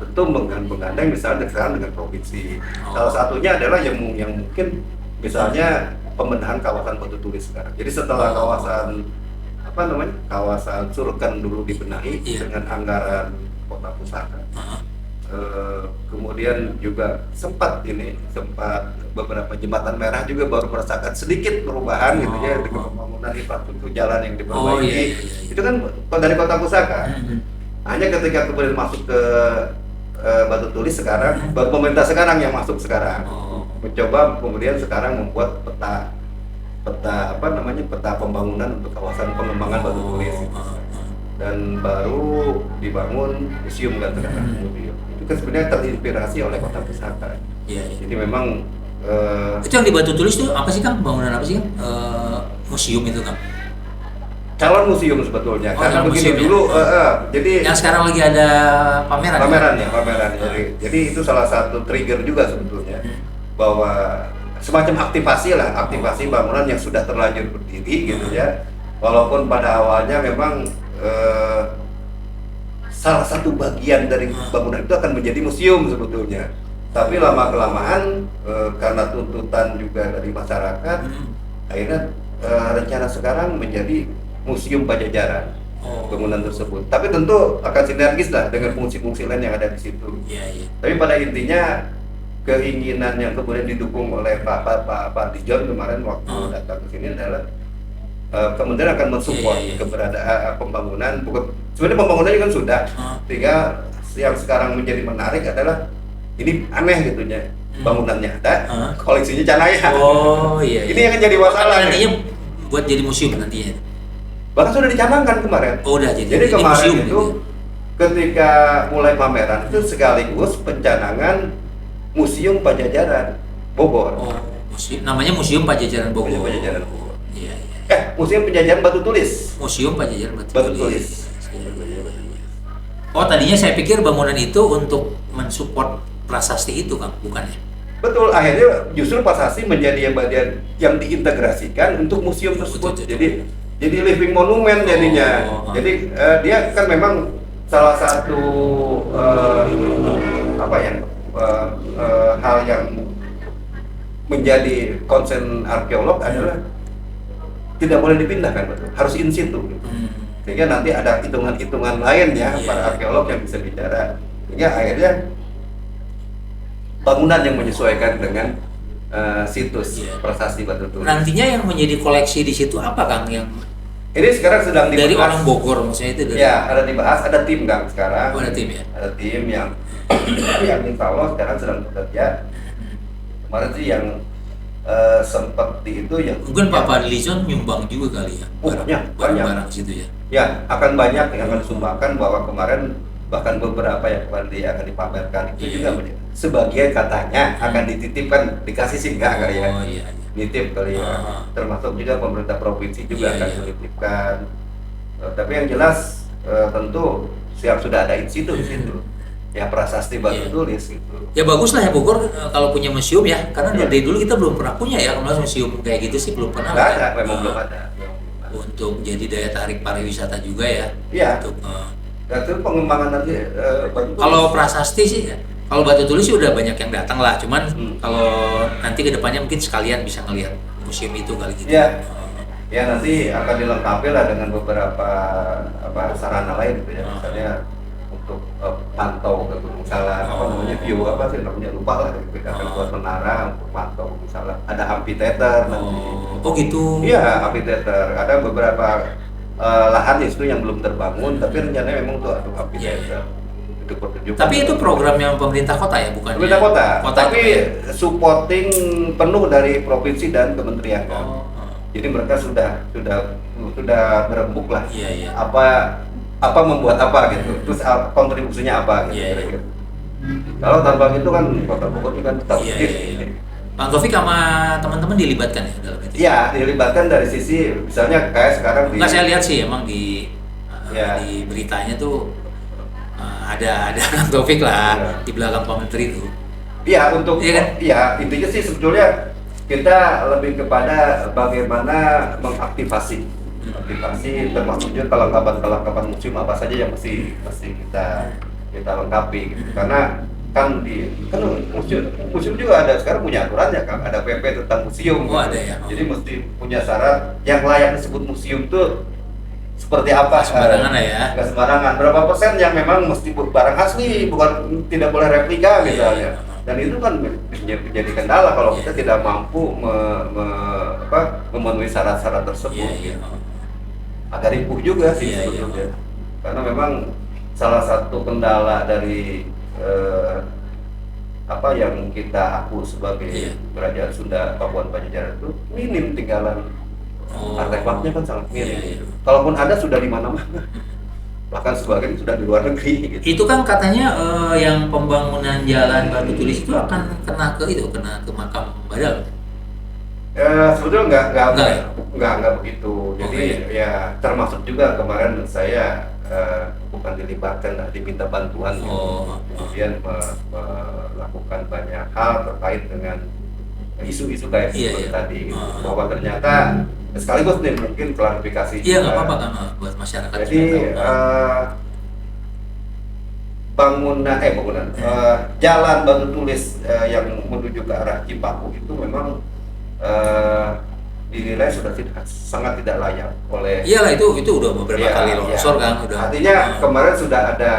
Tentu menggandeng misalnya sekarang dengan provinsi. Salah satunya adalah yang mungkin misalnya pembenahan kawasan Batu Tulis sekarang. Jadi setelah kawasan Surken dulu dibenahi Iya. dengan anggaran Kota Pusaka. Kemudian juga sempat beberapa jembatan merah juga baru merasakan sedikit perubahan gitu ya, dengan pembangunan infrastruktur jalan yang diperbaiki. Iya, iya, iya. Itu kan dari Kota Pusaka. Hanya ketika kemudian masuk ke Batu Tulis sekarang, baru pemerintah sekarang yang masuk sekarang. Mencoba kemudian sekarang membuat peta pembangunan untuk kawasan pengembangan Batu Tulis. Dan baru dibangun museum kan sekarang. Itu kan sebenarnya terinspirasi oleh Kota Pusaka. Iya, iya. Jadi memang Itu yang di Batu Tulis tuh apa sih Kang? Bangunan apa sih Kang? Museum itu Kang? calon museum sebetulnya. Oh, Karena calon begini museum, dulu, ya. jadi Yang sekarang lagi ada pameran. pameran. Jadi itu salah satu trigger juga sebetulnya bahwa semacam aktivasi bangunan yang sudah terlanjur berdiri gitu ya. Walaupun pada awalnya memang salah satu bagian dari bangunan itu akan menjadi museum sebetulnya. Tapi lama kelamaan karena tuntutan juga dari masyarakat, akhirnya rencana sekarang menjadi museum Pajajaran bangunan tersebut. Tapi tentu akan sinergis lah dengan fungsi-fungsi lain yang ada di situ. Iya, iya. Tapi pada intinya keinginan yang kemudian didukung oleh Pak Dijon kemarin waktu datang ke sini adalah kemudian akan mensupport keberadaan pembangunan. Sebenarnya pembangunannya kan sudah, sehingga yang sekarang menjadi menarik adalah ini aneh gitu ya, bangunannya ada, koleksinya Canaya. Oh iya. Ini yang akan jadi masalah. Nantinya buat jadi museum nantinya. Bahkan sudah dicanangkan kemarin. Oh udah jadi. Jadi Ini kemarin museum itu gitu. ketika mulai pameran itu sekaligus pencanangan Museum Pajajaran Bogor. Oh, namanya Museum Pajajaran Bogor. Museum Pajajaran Bogor. Iya, iya. Museum Penjajahan Batu Tulis. Museum Pajajaran Batu Tulis. Tulis. Oh, tadinya saya pikir bangunan itu untuk mensupport prasasti itu, Kang, bukan ya? Betul, akhirnya justru prasasti menjadi bagian yang diintegrasikan untuk museum tersebut. Betul. Jadi living monument jadinya. Jadi dia kan memang salah satu hal yang menjadi concern arkeolog adalah tidak boleh dipindahkan, betul. Harus in situ. Sehingga nanti ada hitungan-hitungan lain ya, para arkeolog yang bisa bicara. Sehingga akhirnya bangunan yang menyesuaikan dengan situs prasasti Batu Tulis. Nantinya yang menjadi koleksi di situ apa, Kang? Yang ini sekarang sedang dibahas. Dari orang Bogor maksudnya itu dari. Ya, ada dibahas, ada tim Kang sekarang. Oh, ada tim ya. Ada tim yang insya Allah sekarang sedang bekerja. Kemarin sih yang seperti itu yang mungkin Pak Fadlizon nyumbang juga kali ya. Banyak situ ya. Ya, akan banyak yang akan disumbangkan, bahwa kemarin bahkan beberapa yang kemarin dia akan dipamerkan itu juga sebagian katanya akan dititipkan, dikasih singgah kali ya. Iya. Nitip kali ya. Termasuk juga pemerintah provinsi juga akan menitipkan. Tapi yang jelas tentu siap sudah ada in situ di situ. Ya, prasasti Batu Tulis gitu. Ya bagus lah ya Bogor kalau punya museum ya, karena dari dulu kita belum pernah punya ya, kalau museum kayak gitu sih belum pernah. Nggak ada, memang belum ada. Untuk jadi daya tarik pariwisata juga ya. Iya. Untuk itu pengembangan nanti Batu Tulis. Kalau prasasti sih ya, kalau Batu Tulis sih udah banyak yang datang lah, cuman kalau nanti kedepannya mungkin sekalian bisa ngelihat museum itu kali gitu. Iya. Ya nanti akan dilengkapi lah dengan beberapa sarana lain gitu ya, misalnya untuk pantau ke Gunung Salak, view namanya lupa lah, kita akan buat menara untuk pantau Gunung Salak. Ada amphitheater nanti. Oh gitu. Iya, amphitheater. Ada beberapa lahan itu yang belum terbangun, tapi rencananya memang untuk amphitheater. Itu pertunjukan. Tapi itu program yang pemerintah kota ya, bukan? Pemerintah kota. Tapi supporting penuh dari provinsi dan kementerian. Jadi mereka sudah berembuk lah. Iya. Apa membuat apa gitu, terus kontribusinya apa gitu. Kalau tanpa itu kan Kota Bogor kan tetap Bang Taufik sama teman-teman dilibatkan ya dalam itu? Iya, dilibatkan dari sisi misalnya kayak sekarang nggak, saya lihat sih emang di beritanya tuh ada Bang Taufik lah di belakang Pak Menteri itu. Iya, untuk intinya sih sebetulnya kita lebih kepada bagaimana mengaktifasi termasuk juga kelengkapan museum apa saja yang mesti kita lengkapi gitu. Karena kan museum juga ada sekarang punya aturannya kan, ada PP tentang museum. Ada ya. Jadi mesti punya syarat yang layak disebut museum tuh seperti apa. Sembarangan ya. Nggak sembarangan. Berapa persen yang memang mesti barang asli, bukan tidak boleh replika misalnya. Dan itu kan menjadi kendala kalau kita tidak mampu memenuhi syarat-syarat tersebut. Agak ripuh juga sih sebetulnya. Karena memang salah satu kendala dari yang kita aku sebagai Kerajaan Sunda Pakuan Pajajaran itu minim tinggalan artefaknya kan sangat minim. Kalaupun ada sudah di mana-mana. Bahkan sebagian sudah di luar negeri gitu. Itu kan katanya yang pembangunan jalan Batu Tulis itu akan kena ke makam Badal. Sebetulnya nggak begitu. Jadi ya termasuk juga kemarin saya bukan dilibatkan, diminta bantuan kemudian melakukan banyak hal terkait dengan isu-isu kayak seperti tadi bahwa ternyata sekaligus nih mungkin klarifikasi. Iya, nggak apa-apa kan buat masyarakat. Jadi jalan Batu Tulis yang menuju ke arah Cipaku itu memang dinilai sudah sangat tidak layak oleh. Iyalah, itu udah beberapa kali longsor kan udah. Artinya kemarin sudah ada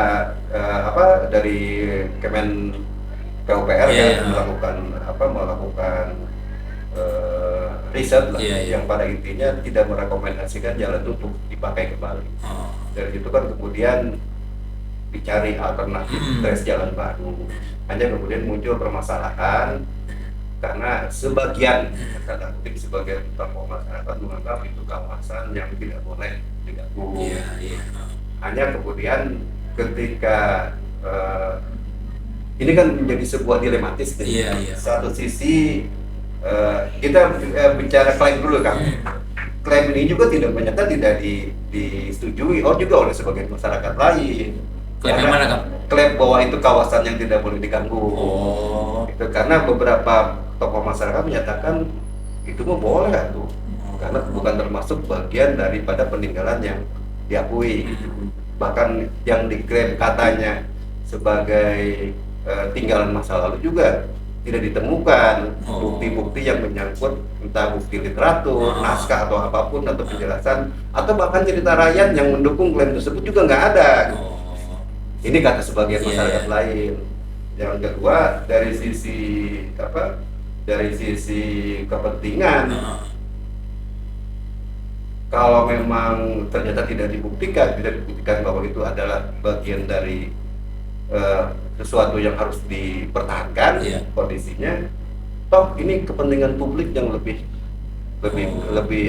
dari Kemen PUPR melakukan riset lah, yang pada intinya tidak merekomendasikan jalan itu untuk dipakai kembali. Dari itu kan kemudian dicari alternatif tes jalan baru. Hanya kemudian muncul permasalahan karena sebagian tokoh masyarakat menganggap itu kawasan yang tidak boleh diganggu. Hanya kemudian ketika ini kan menjadi sebuah dilematis. Satu sisi kita bicara klaim dulu kan. Klaim ini juga ternyata tidak disetujui juga oleh sebagian masyarakat lain. Klaim yang mana, Kang? Klaim bahwa itu kawasan yang tidak boleh diganggu. Itu karena beberapa tokoh masyarakat menyatakan itu mah boleh tuh. Karena bukan termasuk bagian daripada peninggalan yang diakui. Bahkan yang diklaim katanya sebagai tinggalan masa lalu juga tidak ditemukan bukti-bukti yang menyangkut entah bukti literatur, naskah atau apapun atau penjelasan atau bahkan cerita rakyat yang mendukung klaim tersebut juga nggak ada. Ini kata sebagian masyarakat lain. Yang kedua dari sisi kepentingan, kalau memang ternyata tidak dibuktikan bahwa itu adalah bagian dari sesuatu yang harus dipertahankan kondisinya, toh ini kepentingan publik yang lebih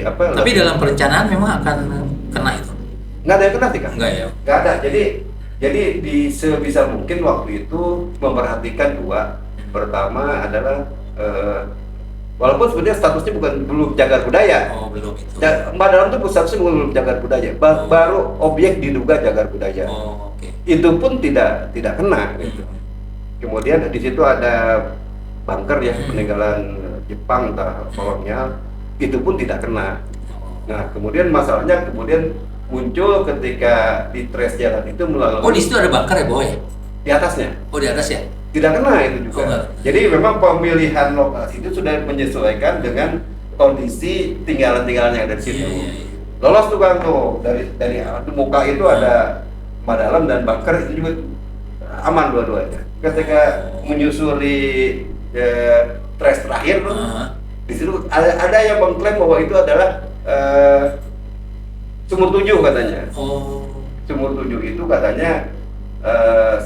Tapi dalam perencanaan memang akan kena itu? Nggak ada yang kena sih, Kang. Nggak ya? Nggak ada. Jadi sebisa mungkin waktu itu memperhatikan dua. Pertama adalah walaupun sebenarnya statusnya belum cagar budaya. Belum itu. Mbak Dalam itu statusnya belum cagar budaya. Baru objek diduga cagar budaya. Itu pun tidak kena gitu. Kemudian di situ ada bunker ya, peninggalan Jepang kolonial, itu pun tidak kena. Nah, kemudian masalahnya muncul ketika di trace jalan itu melalui. Di situ ada bunker ya, Boy? Di atasnya. Di atas ya? Tidak kena itu juga. Jadi memang pemilihan lokasi itu sudah menyesuaikan dengan kondisi tinggalan-tinggalan yang ada di situ. Lolos tuh, Kang, tuh dari muka itu ada Madalam dan bunker, itu juga aman dua-duanya. Ketika menyusuri trace terakhir tuh, di situ ada yang mengklaim bahwa itu adalah Sumur Tujuh katanya. Sumur Tujuh itu katanya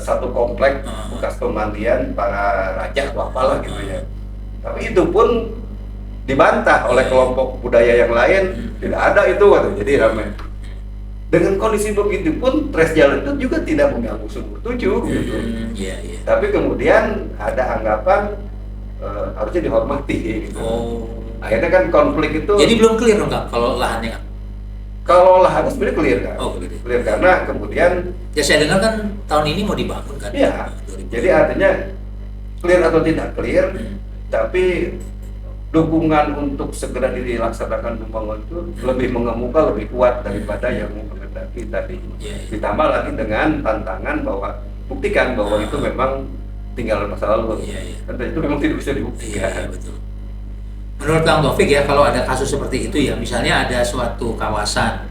satu komplek bekas pemandian para raja atau apalah gitu ya. Tapi itu pun dibantah oleh kelompok budaya yang lain, tidak ada itu katanya. Jadi ramai. Dengan kondisi begitu pun trace jalan itu juga tidak mengganggu Sumur Tujuh gitu. Tapi kemudian ada anggapan harusnya dihormati gitu. Akhirnya kan konflik itu. Jadi belum clear dong, Kak, kalau lahannya, Kak? Kalau lahannya sebenarnya clear, kan? Clear karena kemudian. Ya saya dengar kan tahun ini mau dibangun kan? Iya. Jadi artinya clear atau tidak clear, tapi dukungan untuk segera dilaksanakan pembangunan itu lebih mengemuka, lebih kuat daripada yang menghendaki tadi. Ditambah lagi dengan tantangan bahwa buktikan bahwa itu memang tinggalan masa lalu. Dan itu memang tidak bisa dibuktikan. Betul. Menurut Kang Taufik ya, kalau ada kasus seperti itu ya, misalnya ada suatu kawasan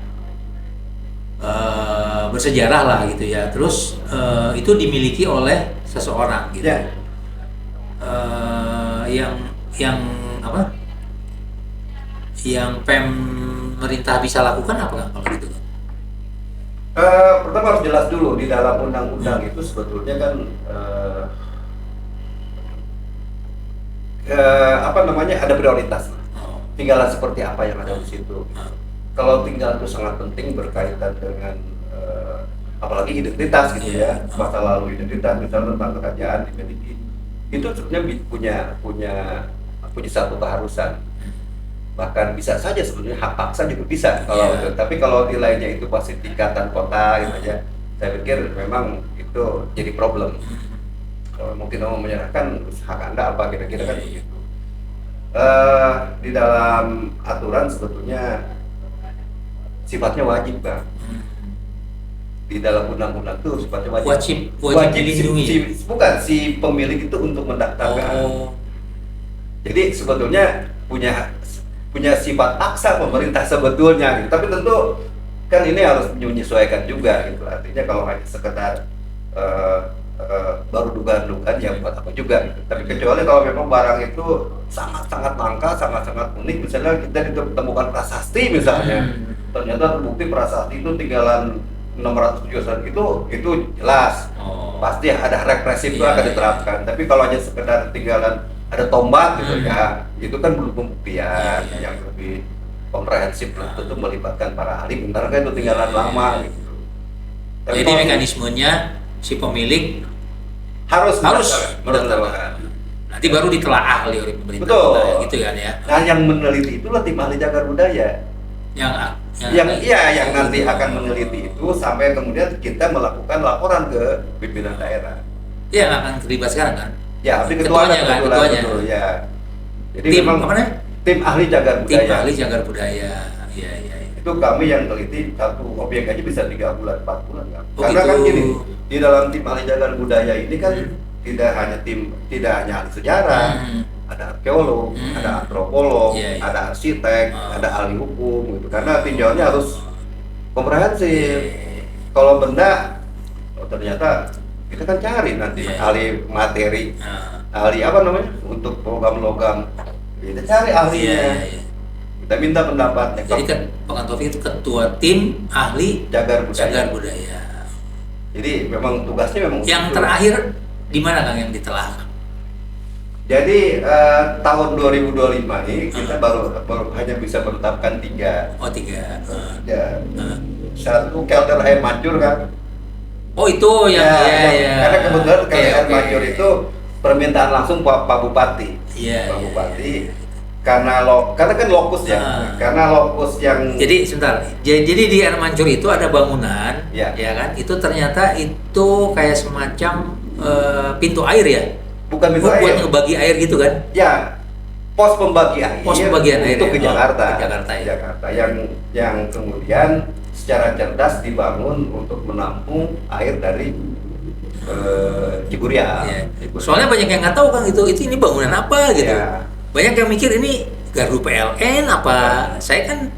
bersejarah lah gitu ya, terus itu dimiliki oleh seseorang gitu. Yang pemerintah bisa lakukan apa kan kalau gitu? Pertama harus jelas dulu di dalam undang-undang itu sebetulnya kan ada prioritas. Tinggalan seperti apa yang ada di situ. Kalau tinggalan itu sangat penting berkaitan dengan apalagi identitas gitu ya, masa lalu identitas, misalnya tentang kerajaan dimiliki, itu sebenarnya punya satu keharusan. Bahkan bisa saja sebetulnya hak paksa juga bisa tapi kalau nilainya itu masih tingkatan kota gitu aja, saya pikir memang itu jadi problem. Kalau mungkin mau menyerahkan hak Anda apa kira-kira kan begitu. Di dalam aturan sebetulnya sifatnya wajib, Bang. Di dalam undang-undang itu sifatnya wajib dilindungi. Bukan si pemilik itu untuk mendaftarkan. Jadi sebetulnya punya sifat paksa pemerintah sebetulnya gitu. Tapi tentu kan ini harus menyesuaikan juga gitu. Artinya kalau hanya sekedar baru dugaan-dugaan ya buat apa juga gitu. Tapi kecuali kalau memang barang itu sangat-sangat langka, sangat-sangat unik, misalnya kita ditemukan prasasti misalnya, ternyata terbukti prasasti itu tinggalan 600 itu jelas pasti ada represif itu akan diterapkan. Tapi kalau hanya sekedar tinggalan ada tombak gitu ya, itu kan belum pembuktian yang lebih komprehensif tentu melibatkan para ahli, benar kan itu tinggalan lama gitu. Tapi jadi mekanismenya si pemilik harus mendaftarkan. Nanti baru ditelaah oleh pemerintah Betul. kota, gitu kan ya. Nah, yang meneliti itulah tim ahli cagar budaya. Yang nanti akan meneliti itu sampai kemudian kita melakukan laporan ke pimpinan daerah. Iya, yang akan terlibat sekarang kan? Ya, tapi ketuanya betul ya. Jadi tim memang apa namanya? tim ahli cagar budaya. Tim ahli cagar budaya. Iya. Itu kami yang teliti satu objek aja bisa 3 bulan 4 bulan kan. Oh, Karena gitu. kan gini, di dalam tim ahli cagar budaya ini kan tidak hanya ahli sejarah, ada arkeolog, ada antropolog, Iya. ada arsitek, ada ahli hukum gitu. Karena tinjauannya harus komprehensif. Kalau benda ternyata kita kan cari nanti ahli materi, ahli apa namanya untuk logam-logam. Kita cari ahlinya. Iya. Kita minta pendapatnya. Jadi kan Pak Taufik itu ketua tim ahli cagar budaya. Jadi memang tugasnya memang Yang itu. terakhir di mana Kang yang ditelah? Jadi tahun 2025 ini kita baru hanya bisa menetapkan 3. Oh, 3. Ya. Satu kelder air mancur kan. Oh, itu yang ya. Karena kebetulan kelder air Oke. mancur itu permintaan langsung Pak Bupati. Iya. Pak Bupati. Karena kan lokus ya. Karena lokus yang Jadi sebentar. Jadi di air mancur itu ada bangunan, Ya. ya kan? Itu ternyata itu kayak semacam pintu air ya. bukan pintu Buat air. ngebagi air gitu kan? Ya, pos pembagi air. Pos pembagian air untuk ya. ke Jakarta. Ke Jakarta, ya. Jakarta yang kemudian secara cerdas dibangun untuk menampung air dari Ciburial. Iya. Soalnya banyak yang nggak tahu Kang itu ini bangunan apa gitu. Ya. Banyak yang mikir ini gardu PLN apa. Saya kan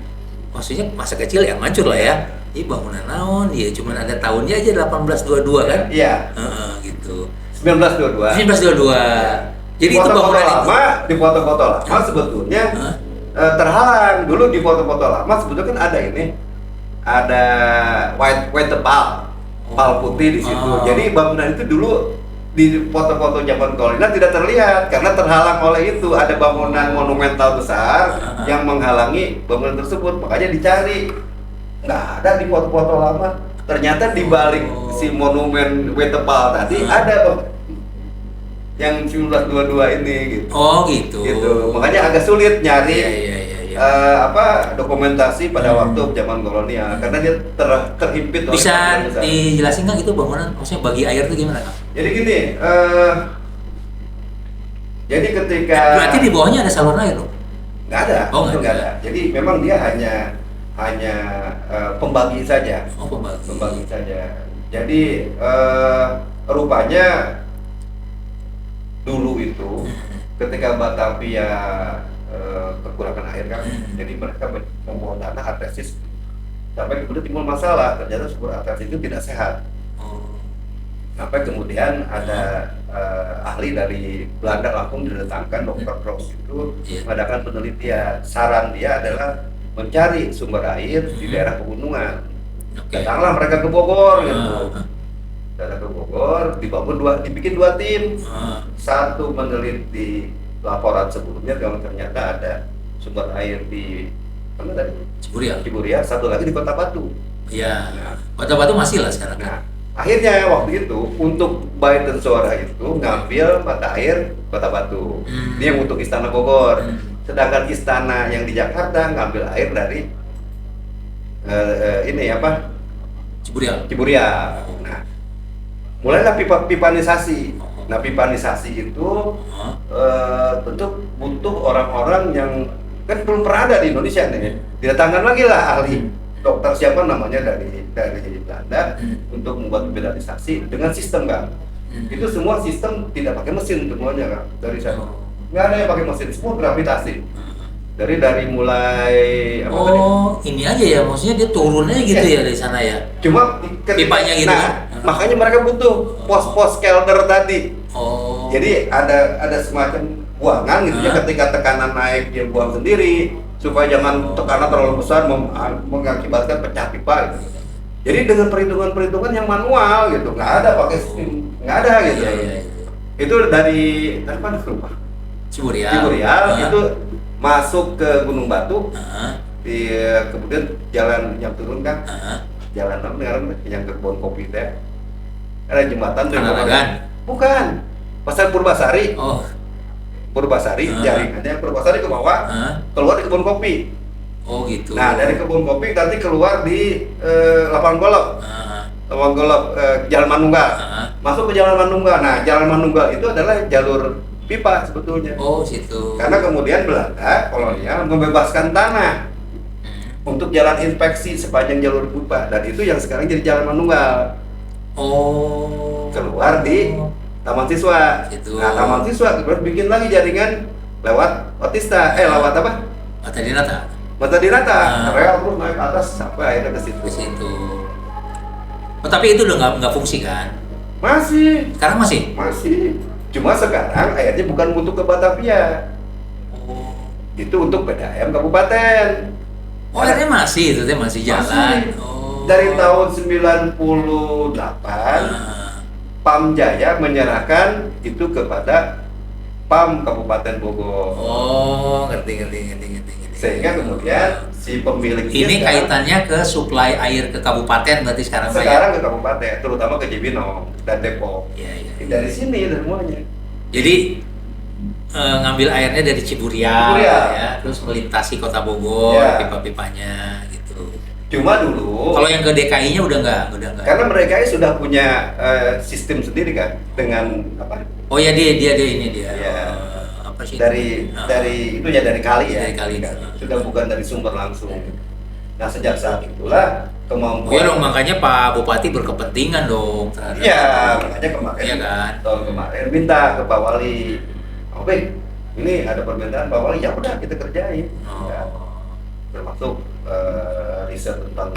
maksudnya masa kecil ya mancur lah ya. Ini bangunan naon, ya cuman ada tahunnya aja 1822 kan? Iya. Gitu. 1922. 1922. Jadi itu foto-foto bangunan lama, di foto-foto lama sebetulnya terhalang. Dulu di foto-foto lama sebetulnya kan ada ini. Ada white tebal. Pal putih di situ. Jadi bangunan itu dulu di foto-foto zaman kolonial tidak terlihat karena terhalang oleh itu, ada bangunan monumental besar yang menghalangi bangunan tersebut, makanya dicari. Nggak ada di foto-foto lama. Ternyata di balik si monumen Wetepal tadi ada yang 1922 ini gitu. Oh gitu. Gitu. Makanya agak sulit nyari Iya. dokumentasi pada waktu zaman kolonial karena dia terhimpit oleh Bisa bangunan besar. dijelasin Kang itu bangunan maksudnya bagi air itu gimana Kang? Jadi gini, jadi ketika Berarti di bawahnya ada saluran air loh? nggak ada, Oh, nggak nggak ada. ada. Jadi memang dia hanya pembagi saja, Oh, pembagi saja. Jadi rupanya dulu itu ketika Batavia kekurangan air kan, jadi mereka membuat tanah artesis sampai kemudian timbul masalah. Ternyata sumber artesis itu tidak sehat. Sampai kemudian ada ahli dari Belanda langsung didatangkan, Dr. Kraus itu mengadakan penelitian. Saran dia adalah mencari sumber air di daerah pegunungan. Datanglah mereka ke Bogor gitu. Datang ke Bogor, dibikin 2 tim. Satu meneliti laporan sebelumnya kalau ternyata ada sumber air di mana tadi? Ciburial. Satu lagi di Kota Batu. Iya. Nah, Kota Batu masih lah sekarang kan. Nah, akhirnya waktu itu untuk Baiten Suara itu ngambil mata air Kota Batu. Ini yang untuk Istana Bogor. Sedangkan istana yang di Jakarta ngambil air dari Ciburial. Nah, mulailah pipanisasi. Nah, pipanisasi itu tentu butuh orang-orang yang kan belum pernah ada di Indonesia nih. Didatangkan lagi lah ahli dokter siapa namanya dari Belanda untuk membuat pipanisasi dengan sistem kan. Itu semua sistem tidak pakai mesin semuanya kan dari sana. Nggak ada yang pakai mesin, semua gravitasi. Dari mulai ini aja ya, maksudnya dia turunnya gitu ya dari sana ya. Cuma Pipanya gitu kan? makanya mereka butuh pos-pos kelder tadi. Oh. Jadi ada semacam buangan gitu ya, ketika tekanan naik dia buang sendiri supaya jangan tekanan terlalu besar mengakibatkan pecah pipa gitu. Jadi dengan perhitungan yang manual gitu, nggak ada pakai steam, nggak ada gitu. Iya. Itu dari mana lupa? Ciburial. Itu masuk ke Gunung Batu, kemudian jalan yang turun kan, jalan apa yang ke kebun kopi teh, ada jembatan tuh Panaragan. Bukan. Pasar Purbasari. Oh. Purbasari, jaringannya Purbasari ke bawah, keluar di kebun kopi. Oh gitu. Nah dari kebun kopi nanti keluar di lapangan golf. Lapangan golf Jalan Manunggal. Masuk ke Jalan Manunggal. Nah Jalan Manunggal itu adalah jalur pipa sebetulnya. Oh situ. Karena kemudian Belanda kolonial membebaskan tanah untuk jalan inspeksi sepanjang jalur pipa, dan itu yang sekarang jadi Jalan Manunggal. Oh. Keluar di Taman Siswa. Gitu. Nah, Taman Siswa terus bikin lagi jaringan lewat Otista, lewat apa? Mata Dinata. Mata Dinata. Rel terus naik ke atas sampai akhirnya ke situ. Ke situ. Oh, tapi itu udah nggak fungsi kan? Masih. Sekarang masih? Masih. Cuma sekarang akhirnya bukan untuk ke Batavia. Oh. Itu untuk PDAM kabupaten. Oh, akhirnya masih itu masih jalan. Masih. Oh. Dari tahun 98 PAM Jaya menyerahkan itu kepada PAM Kabupaten Bogor. Oh, ngerti. Sehingga kemudian si pemilik ini kaitannya ke suplai air ke kabupaten berarti sekarang ke kabupaten, terutama ke Cibinong dan Depok. Iya. Dari sini semuanya. Jadi ngambil airnya dari Ciburia. Ya, terus melintasi kota Bogor, pipa-pipanya gitu. Cuma dulu kalau yang ke DKI-nya udah enggak. Karena mereka sudah punya sistem sendiri kan dengan apa? Oh ya dia ini dia. Ya. Apa sih? Dari itu ya dari kali ya. Dari kali kan. Sudah bukan dari sumber langsung. Nah, sejak saat itulah kemampuan. Iya dong, makanya Pak Bupati berkepentingan dong. Iya, makanya kemarin. Iya kan? Tahun kemarin minta ke Pak Wali. Oke, ini ada permintaan Pak Wali, ya udah kita kerjain. Oh. Ya. Termasuk riset tentang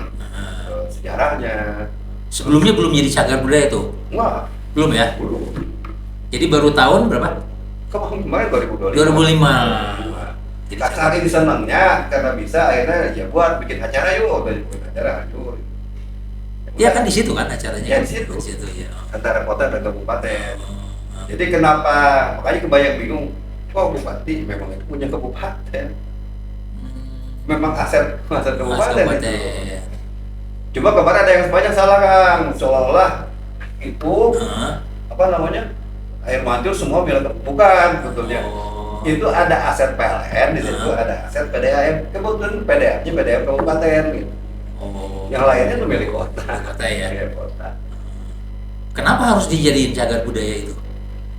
sejarahnya. Sebelumnya belum jadi cagar budaya tuh? Wah, belum ya? belum. Jadi baru tahun berapa? Kemarin 2025. 2005. Kita saking senangnya karena bisa akhirnya ya buat bikin acara yuk, bikin acara yuk. Ya kan di situ kan acaranya. Ya di situ. Ya. Antara kota dan kabupaten. Jadi kenapa makanya kebanyak bingung, kok bupati memang itu punya kabupaten. Memang aset kabupaten itu. Cuma kemarin ada yang sebanyak salah Kang, seolah-olah itu apa namanya air mancur semua milik bukan sebetulnya. Itu ada aset PLN di situ, ada aset PDAM, kebetulan PDAM-nya PDAM kabupaten gitu. Yang lainnya itu milik kota. Kota ya. Kota. Kenapa harus dijadiin cagar budaya itu?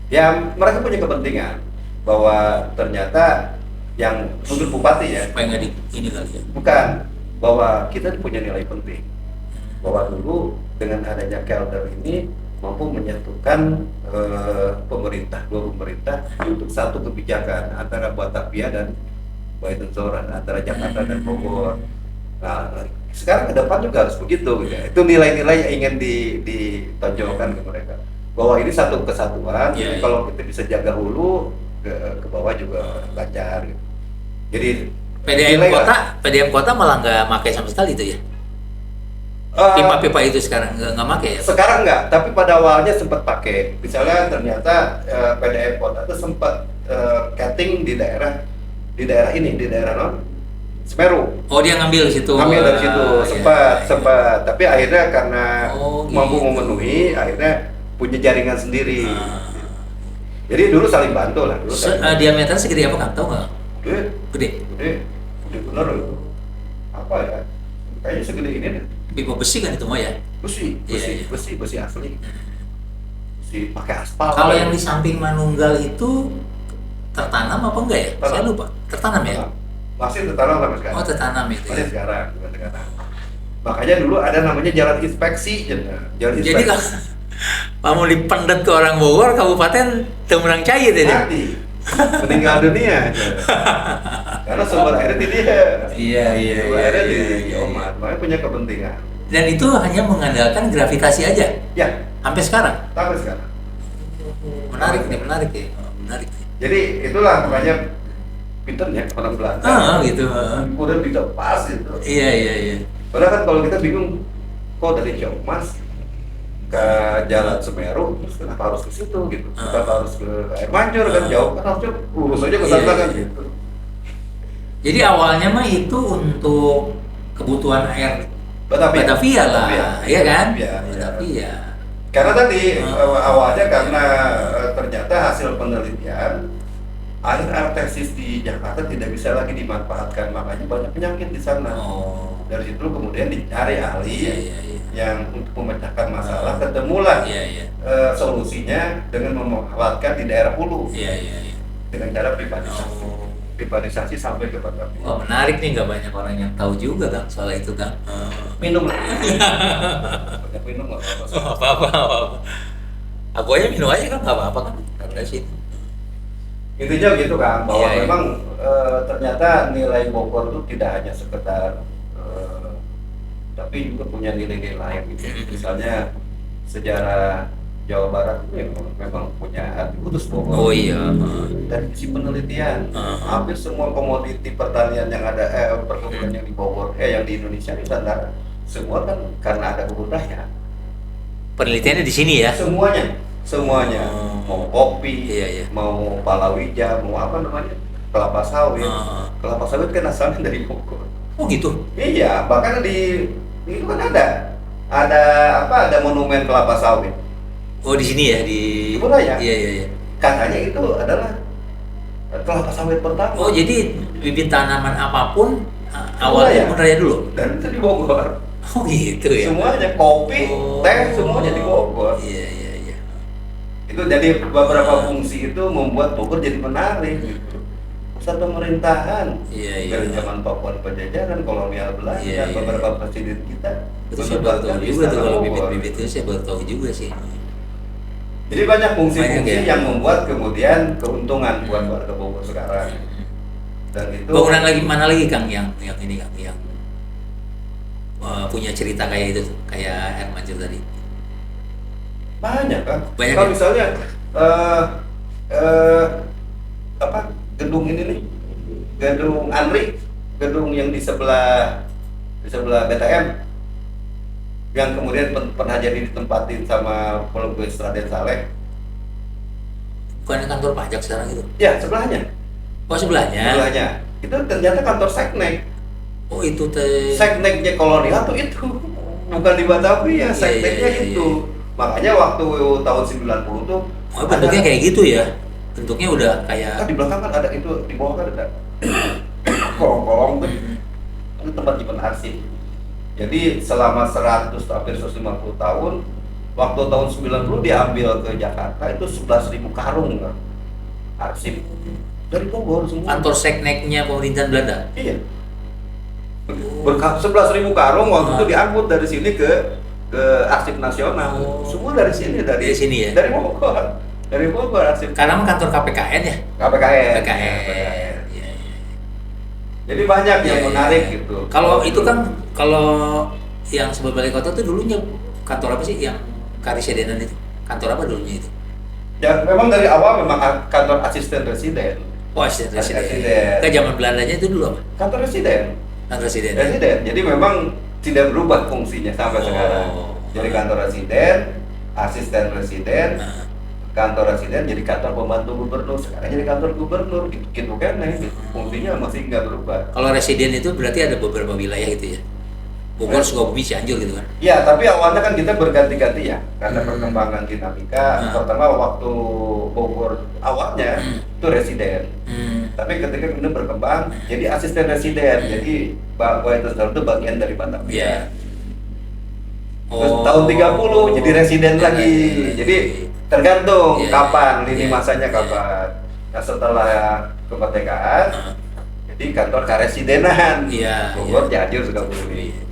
Ya mereka punya kepentingan bahwa ternyata yang untuk bupati ya. Supaya nggak ini kali ya. Bukan, bahwa kita punya nilai penting. Bahwa dulu dengan adanya Kelder ini mampu menyatukan dua pemerintah untuk satu kebijakan antara Batavia dan Baidensoran, antara Jakarta dan Bogor. Nah, sekarang ke depan juga harus begitu gitu. Itu nilai-nilai yang ingin ditonjolkan ke mereka. Bahwa ini satu kesatuan, jadi kalau kita bisa jaga hulu ke bawah juga lancar gitu. Jadi PDAM kota malah nggak pakai sama sekali itu ya. Pipa-pipa itu sekarang nggak pakai ya? Sekarang nggak, tapi pada awalnya sempat pakai. Misalnya ternyata PDAM kota itu sempat cutting di daerah ini, di daerah non Semeru. Oh dia ngambil situ. Ngambil dari situ sempat. Tapi akhirnya karena mampu memenuhi, akhirnya punya jaringan sendiri. Jadi dulu saling bantu lah. Diameternya segede apa kan? Tahu nggak? Gede bener. Apa ya? Kayaknya segede ini deh. Pipa besi kan itu mah ya? Besi asli. Besi pakai aspal. Kalau yang di samping Manunggal itu tertanam apa enggak ya? Saya lupa. Tertanam ya? Masih tertanam sampai sekarang. Oh tertanam itu. Masih sekarang. Makanya dulu ada namanya jalan inspeksi. Jadi kalau kamu dipendet ke orang Bogor, kabupaten temenang cair ya? Mati. Meninggal dunia. Karena sumber airnya di dia. Iya. Sumber airnya di Oman. Makanya punya kepentingan. Dan itu hanya mengandalkan gravitasi aja? Ya. Sampai sekarang? Sampai sekarang. Menarik ya. Jadi itulah makanya pinternya orang Belanda. Gitu. Kemudian bisa pas itu. Iya. Padahal kan kalau kita bingung, kok dari Ciamas ke Jalan Semeru, terus kenapa harus ke situ gitu? Kenapa harus ke air mancur kan jauh? Kan harusnya lurus aja ke sana kan gitu. Jadi awalnya mah itu untuk kebutuhan air Batavia lah, iya kan? Batavia. Karena tadi awalnya karena ternyata hasil penelitian air artesis di Jakarta tidak bisa lagi dimanfaatkan, makanya banyak penyakit di sana. Dari situ kemudian dicari ahli yang untuk memecahkan masalah, ketemulah solusinya dengan memanfaatkan di daerah hulu dengan cara privatisasi sampai ke Batavia. Oh, menarik nih, nggak banyak orang yang tahu juga Kang soal itu Kang. Minum lah. Banyak minum nggak apa-apa. Apa-apa. Aku aja minum aja kan nggak apa-apa kan, karena sih. Intinya gitu kan, bahwa memang ternyata nilai Bogor itu tidak hanya sekedar tapi juga punya nilai-nilai lain gitu. Misalnya sejarah Jawa Barat itu memang punya arti khusus Bogor. Oh iya. Dari sisi penelitian, hampir semua komoditi pertanian yang ada perkebunan yang di Bogor, yang di Indonesia di Nusantara, semua kan karena ada kebun raya. Penelitiannya di sini ya? Semuanya. Mau kopi, mau palawija, mau apa namanya, kelapa sawit. Kelapa sawit kan asalnya dari Bogor. Oh gitu? Iya, bahkan itu kan ada monumen kelapa sawit. Oh di sini ya, di Kebun raya. Iya. Katanya itu adalah kelapa sawit pertama. Oh jadi bibit tanaman apapun awalnya kebun raya dulu? Dan itu di Bogor. Oh gitu ya? Semuanya kopi, teh, semuanya di Bogor. Iya. Itu jadi beberapa fungsi itu membuat Bogor jadi menarik gitu. Pusat pemerintahan. Dari zaman Pakuan Penjajahan, kolonial Belanda, beberapa presiden kita. Itu saya baru tahu juga tuh kalau bibit-bibit itu saya baru tahu juga sih. Jadi banyak fungsi-fungsi yang membuat kemudian keuntungan buat warga Bogor sekarang. Dan itu bangunan lagi mana lagi Kang yang ini Kang yang punya cerita kayak itu, kayak air mancur tadi? Banyak kan? Banyak kalau ya? misalnya gedung ini nih, gedung Andri, gedung yang di sebelah BTM, yang kemudian pernah jadi ditempatin sama Polres Raden Saleh. Bukan kantor pajak sekarang itu? Ya, sebelahnya. Oh sebelahnya? Sebelahnya. Itu ternyata kantor Seknek. Oh itu teh. Sekneknya kolonial tuh itu. Bukan di Batavia, Sekneknya itu. Makanya waktu tahun 90 tuh bentuknya kayak gitu ya? Bentuknya udah kayak di belakang kan ada itu, di bawah kan ada kolong-kolong tuh. Itu tempat nyimpen arsip. Jadi selama 100 hampir 150 tahun, waktu tahun 90 diambil ke Jakarta itu 11.000 karung kan, arsip dari Bogor semua. Kantor Sekneknya pemerintahan Belanda? Iya. 11.000 karung waktu itu diangkut dari sini ke Arsip Nasional. Semua dari sini, dari sini ya? Dari Bogor. Dari Bogor arsip. Karena kantor KPKN ya? KPKN. Jadi banyak yang menarik gitu. Kalau itu kan, kalau yang sebelah balai kota itu dulunya kantor apa sih yang Karesidenan itu? Kantor apa dulunya itu? Ya memang dari awal memang kantor asisten residen. Oh asisten residen. Ke zaman Belandanya itu dulu apa? Kantor residen. Kantor residen. Jadi memang tidak berubah fungsinya sampai sekarang. Jadi kantor residen, asisten residen, kantor residen jadi kantor pembantu gubernur, sekarang jadi kantor gubernur, gitu kan, fungsinya masih nggak berubah. Kalau residen itu berarti ada beberapa wilayah gitu ya? Bogor, Sukabumi, Cianjur gitu kan? Ya, tapi awalnya kan kita berganti-ganti ya, karena perkembangan dinamika. Pertama waktu Bogor awalnya itu residen, tapi ketika kemudian berkembang jadi asisten residen, jadi bahwa itu bagian dari Batavia. Terus tahun 30 jadi residen lagi, jadi tergantung kapan lini masanya kapan. Nah setelah kemerdekaan jadi kantor karesidenan, Bogor, Cianjur, Sukabumi.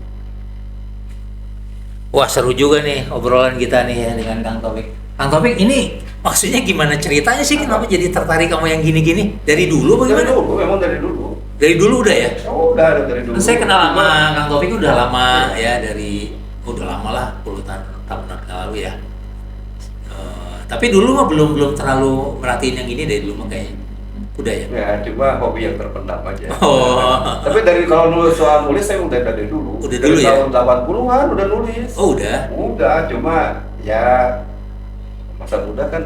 Wah seru juga nih obrolan kita nih ya dengan Kang Taufik. Kang Taufik ini maksudnya gimana ceritanya sih, kenapa jadi tertarik kamu yang gini-gini? Dari dulu bagaimana? Dari dulu, memang dari dulu. Dari dulu udah ya? Oh, udah dari dulu. Saya kenal sama Kang Taufik udah lama ya, udah lama lah, puluhan tahun lalu ya. Tapi dulu mah belum terlalu merhatiin yang ini dari dulu mah kayaknya. Udah ya? Ya, cuma hobi yang terpendam aja. Oh. Tapi kalau nulis soal nulis saya udah dari dulu. Udah dulu dari ya? Tahun 80-an udah nulis. Oh, udah? Udah, cuma ya masa muda kan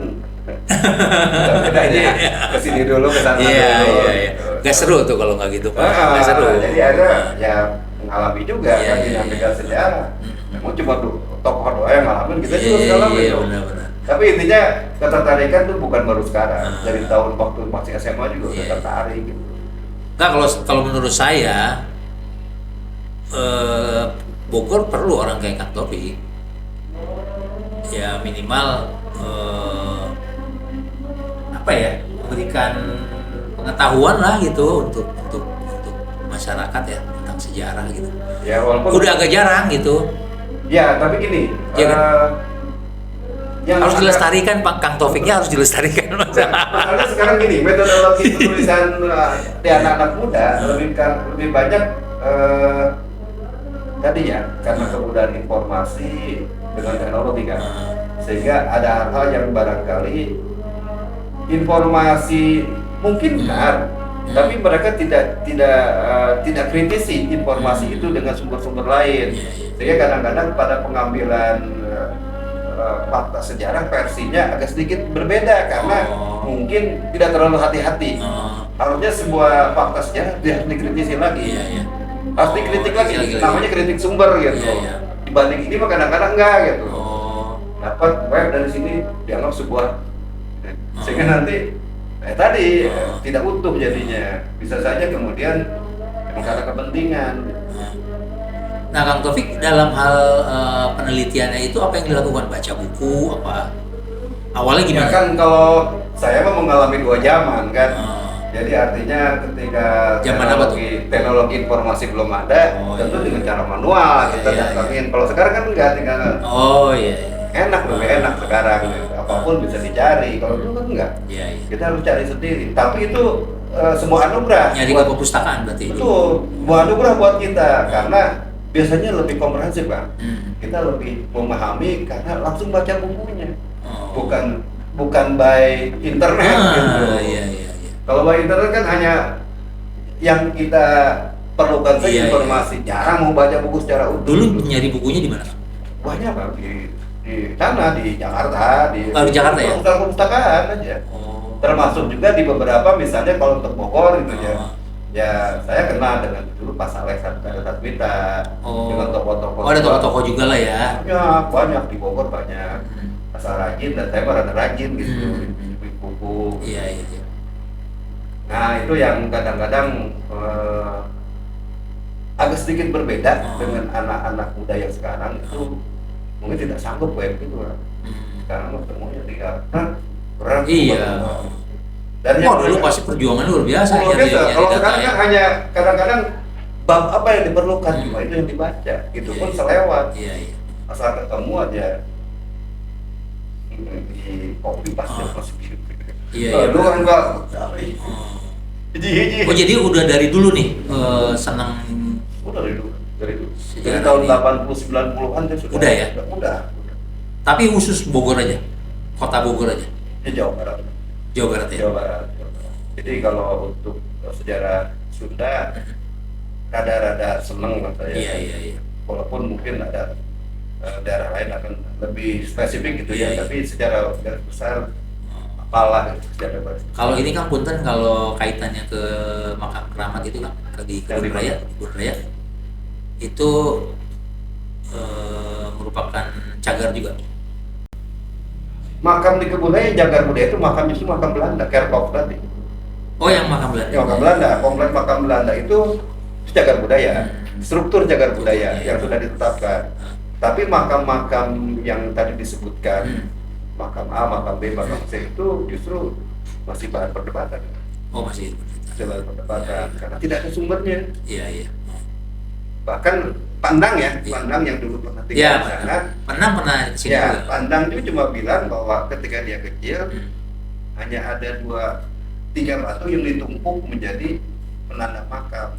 bedanya kesini dulu, kesana dulu. Iya. Gak seru tuh kalau nggak gitu, Pak. Gak seru. Jadi ada ya mengalami juga kan dinamika sejarah. Memang cuma tokoh doa yang mengalami ngalamin, kita juga harus ngalamin. Iya, benar. Tapi intinya ketertarikan tuh bukan baru sekarang. Dari tahun waktu masih SMA juga udah tertarik gitu. Nah, kalau menurut saya Bogor perlu orang kayak Kang Taufik. Ya minimal apa ya, memberikan pengetahuan lah gitu untuk masyarakat ya tentang sejarah gitu. Ya walaupun Udah agak jarang gitu. ya, tapi gini, Ya kan? yang Harus dilestarikan, Pak Kang Taufiknya harus dilestarikan. Masalahnya sekarang gini, metodologi penulisan di anak-anak muda lebih banyak tadi ya, karena kemudahan informasi dengan teknologi kan, sehingga ada hal-hal yang barangkali informasi mungkin benar, tapi mereka tidak kritisi informasi itu dengan sumber-sumber lain, sehingga kadang-kadang pada pengambilan fakta sejarah versinya agak sedikit berbeda karena mungkin tidak terlalu hati-hati. Harusnya sebuah fakta sejarah tidak dikritisi lagi, harus dikritik lagi, namanya kritik sumber gitu. Dibanding ini mah kadang-kadang enggak gitu. Dapat web dari sini dianggap sebuah, sehingga nanti tadi tidak utuh jadinya. Bisa saja kemudian memang karena kepentingan. Nah, Kang Taufik dalam hal penelitiannya itu apa yang dilakukan? Baca buku apa? Awalnya gimana? Ya kan kalau saya mah mengalami dua zaman kan. Jadi artinya ketika teknologi informasi belum ada, tentu dengan cara manual kita datangin. Kalau sekarang kan enggak, tinggal enak, lebih enak sekarang. Apapun bisa dicari. Kalau dulu kan enggak. Kita harus cari sendiri. Tapi itu semua anugerah. Nyari ke perpustakaan berarti. Betul, semua anugerah buat kita karena biasanya lebih komprehensif kan. Kita lebih memahami karena langsung baca bukunya. Bukan by internet gitu. Kalau by internet kan hanya yang kita perlukan saja informasi. Jarang mau baca buku secara utuh. Dulu nyari bukunya di mana? Banyak kan di sana, di Jakarta, di Jakarta ya? Perpustakaan aja. Termasuk juga di beberapa, misalnya kalau untuk Bogor gitu ya. Ya, saya kenal dengan dulu Pak Saleh Tatwita, dengan tokoh-tokoh. Ada tokoh-tokoh juga lah ya. Banyak di Bogor banyak. Asal rajin, dan saya rada rajin gitu, buku. Iya. Nah, itu yang kadang-kadang agak sedikit berbeda dengan anak-anak muda yang sekarang itu mungkin tidak sanggup kayak gitu lah. Sekarang semuanya tinggal berat. Dan dulu pasti perjuangan luar biasa. Kalau sekarang kan hanya kadang-kadang bab apa yang diperlukan cuma itu yang dibaca, itu pun selewat. Asal ketemu aja di copy pasti masih gitu. Lu kan enggak. Jadi udah dari dulu nih senang. Dari dulu. Dari tahun 80 90-an itu sudah. Udah ya? Udah. Tapi khusus Bogor aja. Kota Bogor aja. Di Jawa Barat. Jawa Barat ya. Jawa Barat. Jadi kalau untuk sejarah Sunda rada-rada seneng lah saya. Iya. Walaupun mungkin ada daerah lain akan lebih spesifik gitu ya, tapi secara garis besar apalah sejarah Barat. Kalau ini kan punten kalau kaitannya ke makam keramat itu kan di Kebun Raya itu merupakan cagar juga. Makam di Kebun Raya Jagar Budaya itu makam Belanda, Kerkhoff tadi. Yang makam Belanda. Makam Belanda, komplek makam Belanda itu cagar budaya, struktur cagar budaya yang sudah ditetapkan. Tapi makam-makam yang tadi disebutkan, makam A, makam B, makam C itu justru masih bahan perdebatan. Masih bahan perdebatan karena tidak ada sumbernya. Iya. Bahkan Pandang yang dulu pernah tinggal di sana. Pernah kesini juga. Pandang itu cuma bilang bahwa ketika dia kecil hanya ada 3 batu yang ditumpuk menjadi penanda makam.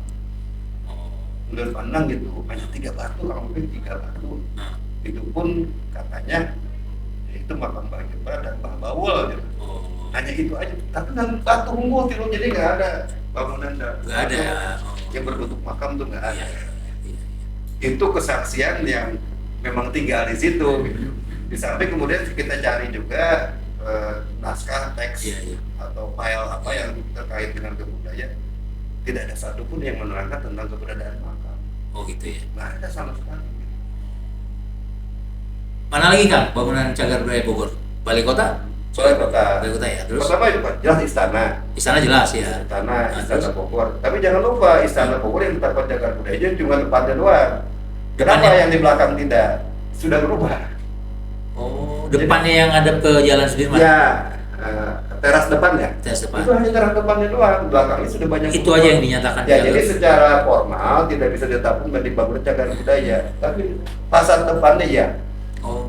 Menurut Pandang gitu, hanya 3 batu, kalau mungkin 3 batu. Itu pun katanya itu makam Mbah Jemba dan Mbah Bawul gitu. Hanya itu aja. Tapi kan batu unggul itu jadi nggak ada bangunan nggak ada yang berbentuk makam tuh nggak ada. Itu kesaksian yang memang tinggal di situ gitu. Di samping kemudian kita cari juga naskah teks atau file apa yang terkait dengan kebudayaan, tidak ada satupun yang menerangkan tentang keberadaan makam. Gitu ya? Nggak ada sama sekali. Mana lagi Kang bangunan cagar budaya Bogor? Balai Kota? Balai Kota. Balai Kota ya. Terus Pertama itu Pak, jelas istana. istana jelas ya. Istana terus? Bogor. Tapi jangan lupa istana Bogor yang ditetapkan cagar budaya cuma depannya doang. Kenapa Depannya? yang di belakang tidak? Sudah berubah. Oh, depannya yang ada ke Jalan Sudirman. Ya, teras depan ya. Teras depan. Itu hanya teras depannya doang. Belakangnya sudah banyak. Itu berubah. aja yang dinyatakan Ya, cagar. jadi secara formal tidak bisa ditetapkan menjadi bangunan cagar budaya. Tapi fasad depannya ya. Oh,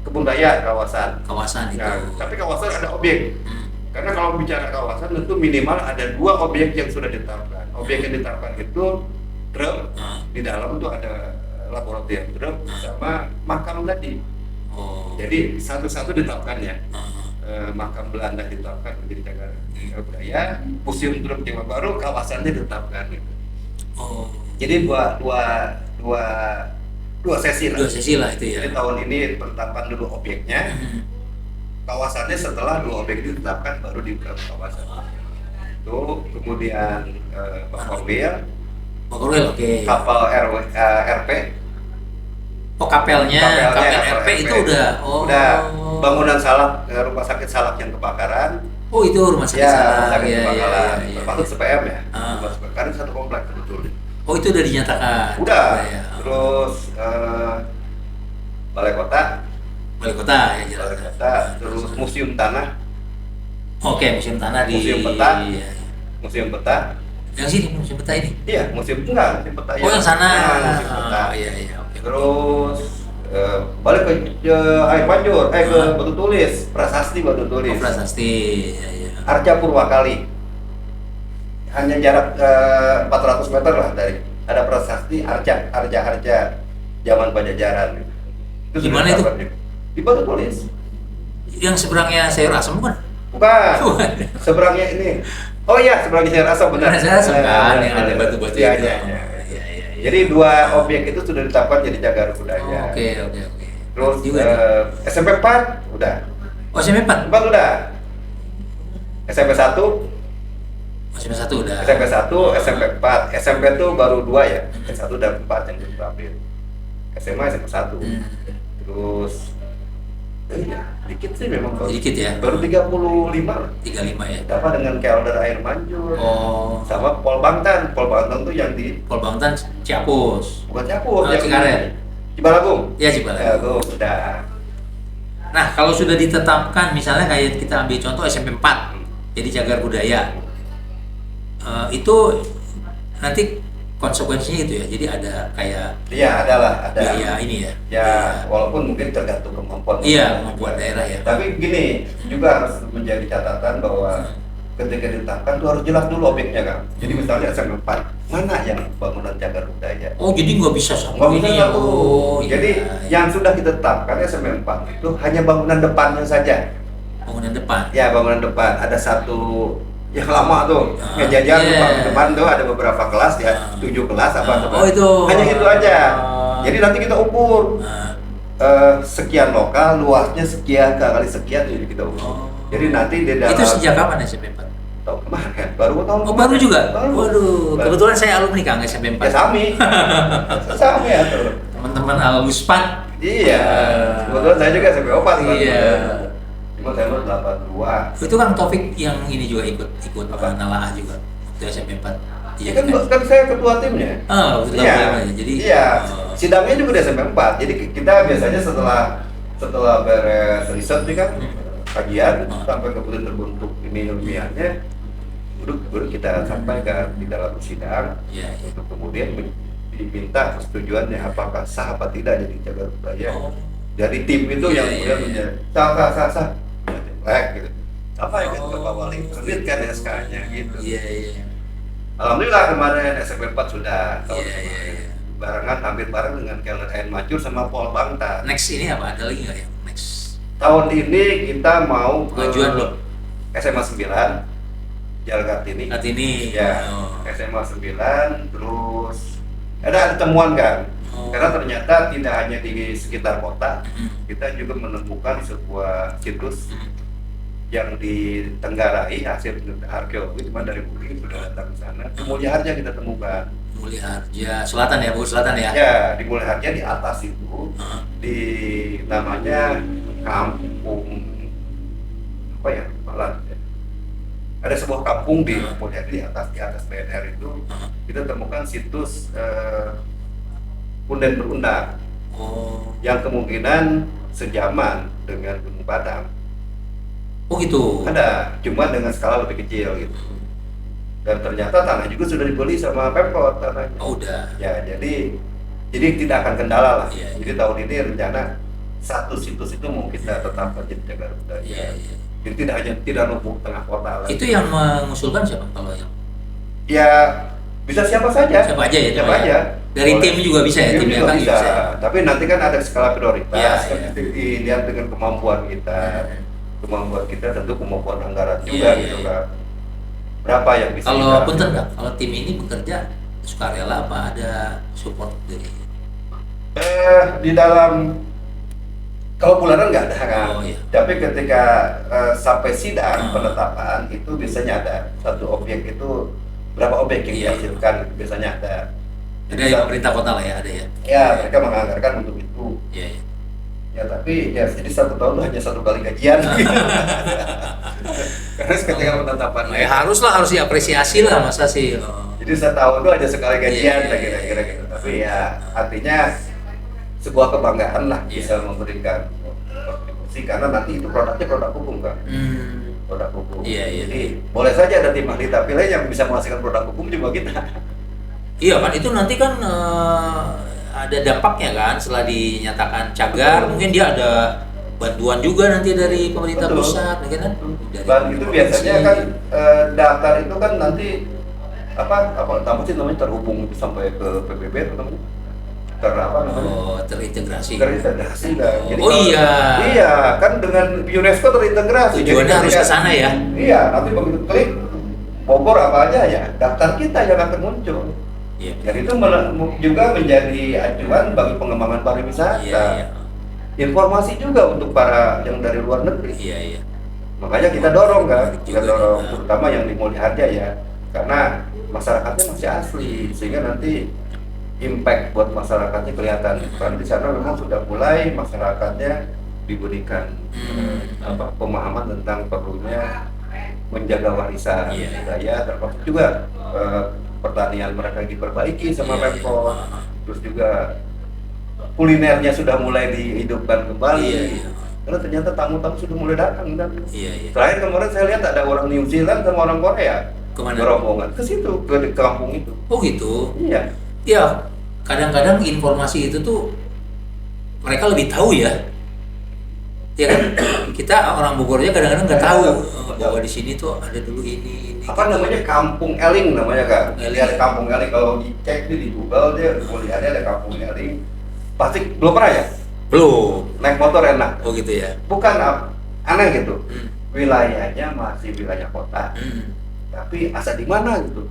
Kebun raya kawasan. kawasan itu. Nah, tapi kawasan ada objek. Hmm. Karena kalau bicara kawasan tentu minimal ada 2 objek yang sudah ditetapkan. Objek yang ditetapkan itu drum, di dalam itu ada laboratorium drum sama makam tadi. Oh. Jadi satu-satu ditetapkan ya. Ah. Makam Belanda ditetapkan menjadi cagar budaya, Museum Drum Jawa Baru kawasannya ditetapkan. Gitu. Oh. Jadi dua sesi lah. Dua sesi lah itu ya. Jadi tahun ini penetapan dulu objeknya. Hmm. Kawasannya setelah 2 objek itu ditetapkan baru di kawasan itu kemudian Pak Korwil, Bogorwil, oke. kapal RP, Oh, kapelnya, kapel RP itu udah. Oh. udah bangunan salak rumah sakit salak yang kebakaran Oh, itu rumah sakit ya Salak. rumah sakit Ya, kebakaran ya. termasuk CPM ya Ah. rumah kebakaran satu kompleks betul Oh, itu udah dinyatakan. udah Ya. terus Balai Kota Balai Kota ya jelas. Balai Kota terus Museum Tanah Oke, museum tanah di Museum Peta. Iya. Museum Peta Yang sini museum peta ini. iya Museum Museum Peta Oh, yang sana. Museum Peta. Iya, iya, oke. Terus balik ke air Banjur, ke Batu Tulis, Prasasti Batu Oh, Tulis, prasasti. Ya, ya. Arca Purwakali, hanya jarak 400 meter lah dari ada Prasasti Arca zaman Pajajaran. Di mana itu? ditetapkan di Batu Tulis. Yang seberangnya sayur asam bukan? Bukan, Bukan. seberangnya ini. Oh iya, seberangnya Sayur Asam benar. Sayur asam kan, yang ada benar. batu-batu Iya, itu. iya, iya. Iya, iya, iya. Jadi 2 objek itu sudah ditetapkan jadi cagar budaya. Oke, oke, oke. Terus Juga nih. SMP 4 udah. Oh, SMP 4. 4 udah. SMP 1, Oh, SMP 1 udah. SMP 1, SMP 4. SMP itu baru 2 ya. S1 dan 4 yang ditetapin. SMA 1. Hmm. Terus iya, dikit sih memang baru. Dikit ya. Baru 35. 35 ya. Apa dengan kelder air mancur. Oh, Sama Pol Bangtan. Pol Bangtan tuh yang di Pol Bangtan Ciapus. bukan Capus, Oh, yang Cikaret. di Cibalagung. Ya, Cibalak. Udah. Nah, kalau sudah ditetapkan, misalnya kayak kita ambil contoh SMP 4, jadi cagar budaya, itu nanti konsekuensinya itu ya. Jadi ada kayak Iya, ada. biaya ini ya. Ya, walaupun mungkin tergantung kemampuan. Iya, kemampuan daerah ya. Tapi gini, juga harus menjadi catatan bahwa ketika ditetapkan tuh harus jelas dulu objeknya kan. Jadi misalnya SMP 4, mana yang bangunan cagar budaya? Oh, jadi nggak bisa Nggak sama bisa ini ya. satu. Oh, Jadi iya. yang sudah kita tetapkan SMP 4 itu hanya bangunan depannya saja. Bangunan depan. Ya, bangunan depan ada satu yang lama tuh, Ah, ngejajar tuh iya. bangunan depan tuh ada beberapa kelas ya, 7 kelas apa Ah, tuh. oh, itu. Hanya itu aja. Ah. Jadi nanti kita ukur Nah, sekian lokal, luasnya sekian kali sekian, jadi kita ukur. Oh. Jadi nanti di dalam itu sejak kapan SMP 4? tahun kemarin, baru tahun Oh, baru juga? Baru. Waduh, Baru. kebetulan saya alumni Kang SMP 4. Ya sami. Sami ya tuh. Teman-teman Al-Muspan. Iya. Kebetulan saya juga SMP 4 kan. Iya. Cuma saya baru 82. Itu Kang Taufik yang ini juga ikut Apa? nalaah juga waktu SMP 4. Iya kan saya ketua timnya. Oh, ketua Iya. timnya. Jadi Iya. oh. Sidangnya juga di SMP 4. Jadi kita biasanya setelah beres riset nih kan, kajian sampai kemudian terbentuk ini ilmiahnya, baru kita sampaikan di dalam sidang. Iya, iya. Untuk kemudian diminta persetujuannya apakah sah apa tidak jadi cagar budaya. Oh. Dari tim itu Iya, yang iya, kemudian iya. sah. Jelek gitu. Apa yang Oh. ke Pak Wali? Terbitkan SK-nya gitu. Iya, iya. Alhamdulillah kemarin SMP 4 sudah tahun Iya, iya, kemarin. iya. Barengan hampir bareng dengan Kelder Air Mancur sama Pol Bangtan. Next ini apa? Ada lagi nggak ya? Next Tahun ini kita mau ke pengajuan belum? SMA 9 Jalan Kartini. Kartini. Ya, Oh. SMA 9 terus ada temuan kan? Oh. Karena ternyata tidak hanya di sekitar kota, Mm. kita juga menemukan sebuah situs Mm. yang ditenggarai hasil arkeologi, cuma dari Bukit sudah datang ke sana. Di Mulia Harja kita temukan. Mulia Harja Selatan ya, Bogor Selatan ya? Ya, di Mulia Harja di atas itu, di namanya kampung apa ya, malah ada sebuah kampung di Mulia di atas BNR itu kita temukan situs punden berundang yang kemungkinan sejaman dengan Gunung Padang. Oh gitu. Ada, cuma dengan skala lebih kecil gitu. Dan ternyata tanah juga sudah dibeli sama Pemkot tanahnya. Oh udah. Ya, jadi tidak akan kendala lah. Iya, Jadi tahun ini rencana satu situs itu mau kita tetapkan jadi cagar budaya. Iya. Jadi tidak numpuk tengah kota lah. Itu yang mengusulkan siapa kalau yang? Ya bisa siapa saja. Siapa aja ya? Siapa aja. Dari tim juga bisa ya, tim juga kan bisa. bisa. Tapi nanti kan ada skala prioritas. Iya. Dilihat dengan kemampuan kita. Kemampuan kita tentu kemampuan anggaran juga gitu kan. Berapa yang bisa kalau kita... punten nggak, kalau tim ini bekerja sukarela apa ada support dari di dalam kalau bulanan nggak ada kan. Iya. Tapi ketika sampai sidang penetapan itu biasanya ada satu objek itu berapa objek yang dihasilkan biasanya ada. Dari pemerintah kota lah ya, ada ya. Ya, mereka menganggarkan untuk itu. Iya. Ya tapi ya jadi satu tahun hanya satu kali gajian. Karena ketika penetapan Harus diapresiasi lah, masa sih. Jadi setahun itu hanya sekali gajian Iya. kira-kira gitu. Tapi ya artinya sebuah kebanggaan lah bisa memberikan kontribusi karena nanti itu produknya produk hukum kan. Produk hukum. Iya. Jadi boleh saja ada tim ahli tapi yang bisa menghasilkan produk hukum juga kita. Iya kan, itu nanti kan ada dampaknya kan setelah dinyatakan cagar. Mungkin dia ada bantuan juga nanti dari pemerintah pusat, kan? Dan itu biasanya kan daftar itu kan nanti apa sih namanya terhubung sampai ke PBB atau namanya terintegrasi kan. Jadi iya kan dengan UNESCO terintegrasi. Tujuannya harus ke sana ya. Iya, nanti begitu klik Bogor apa aja ya daftar kita yang akan muncul. Iya. Dan itu juga menjadi acuan bagi pengembangan pariwisata. Iya. Informasi juga untuk para yang dari luar negeri. Iya. Makanya kita dorong kan, terutama yang di Mulia Harja ya, karena masyarakatnya masih asli, sehingga nanti impact buat masyarakatnya kelihatan. Karena di sana memang sudah mulai masyarakatnya diberikan pemahaman tentang perlunya menjaga warisan budaya, termasuk juga pertanian mereka diperbaiki sama Pemkot, terus juga kulinernya sudah mulai dihidupkan kembali. Karena ternyata tamu-tamu sudah mulai datang kan. Terakhir kemarin saya lihat ada orang New Zealand sama orang Korea. Kemana? Berombongan ke situ, ke kampung itu. Oh gitu. Iya. Ya, kadang-kadang informasi itu tuh mereka lebih tahu ya. Ya kan, kita orang Bogornya kadang-kadang nggak tahu bahwa di sini tuh ada dulu ini. Apa namanya Kampung Eling namanya kan? Ada Kampung Eling kalau dicek di Google dia lihatnya ada Kampung Eling. Pasti belum pernah ya? Belum. Naik motor enak. Oh gitu ya. Bukan aneh gitu. Wilayahnya masih wilayah kota. Tapi asal di mana gitu?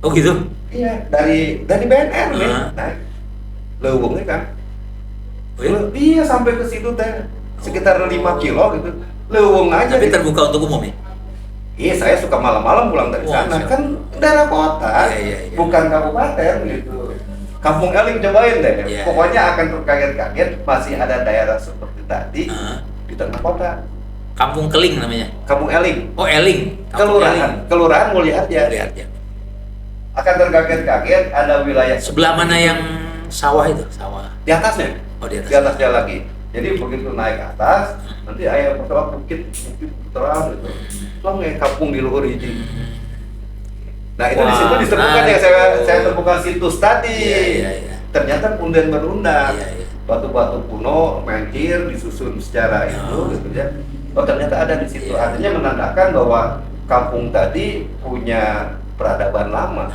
Oh gitu. Iya, dari BNR nih. Naik leuweungnya kan. Oh, iya? Iya sampai ke situ teh. Sekitar 5 kilo gitu. Leuweung aja. Tapi gitu. terbuka untuk umum ya? Iya, saya suka malam-malam pulang dari sana. Kan daerah kota. Iya. Bukan kabupaten gitu. Kampung Eling cobain deh. Pokoknya akan terkaget-kaget masih ada daerah seperti tadi di tengah kota. Kampung Keling namanya. Kampung Eling. Oh Eling. Kelurahan Mulia Harja. Akan terkaget-kaget ada wilayah. Sebelah mana yang sawah itu? Sawah. Di atasnya. Oh di atas. Di atasnya lagi. Jadi begitu naik ke atas, nanti ayah pertama bukit terang gitu. Langsung kampung di luhur ini. Nah itu di situ disebutkan yang saya temukan situs tadi. Iya. Ternyata punden berundang. Iya. kuno menghir disusun secara itu gitu ya. Oh ternyata ada di situ. Artinya menandakan bahwa kampung tadi punya peradaban lama.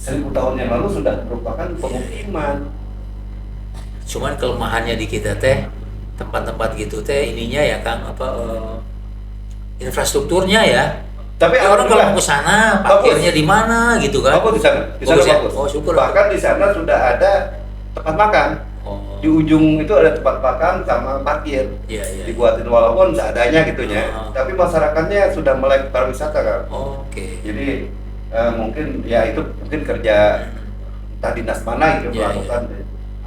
1000 tahun yang lalu sudah merupakan pemukiman. Cuman kelemahannya di kita teh tempat-tempat gitu teh ininya ya Kang infrastrukturnya ya. Tapi orang kalau mau ke sana parkirnya di mana gitu kan? Bagus di sana. Di sana bagus. Oh, syukur. Bahkan di sana sudah ada tempat makan. Oh. Di ujung itu ada tempat makan sama parkir. Iya, iya. Dibuatin walaupun seadanya gitunya. Tapi masyarakatnya sudah melek pariwisata kan. Oke. Jadi mungkin ya itu mungkin kerja entah dinas mana gitu Iya, melakukan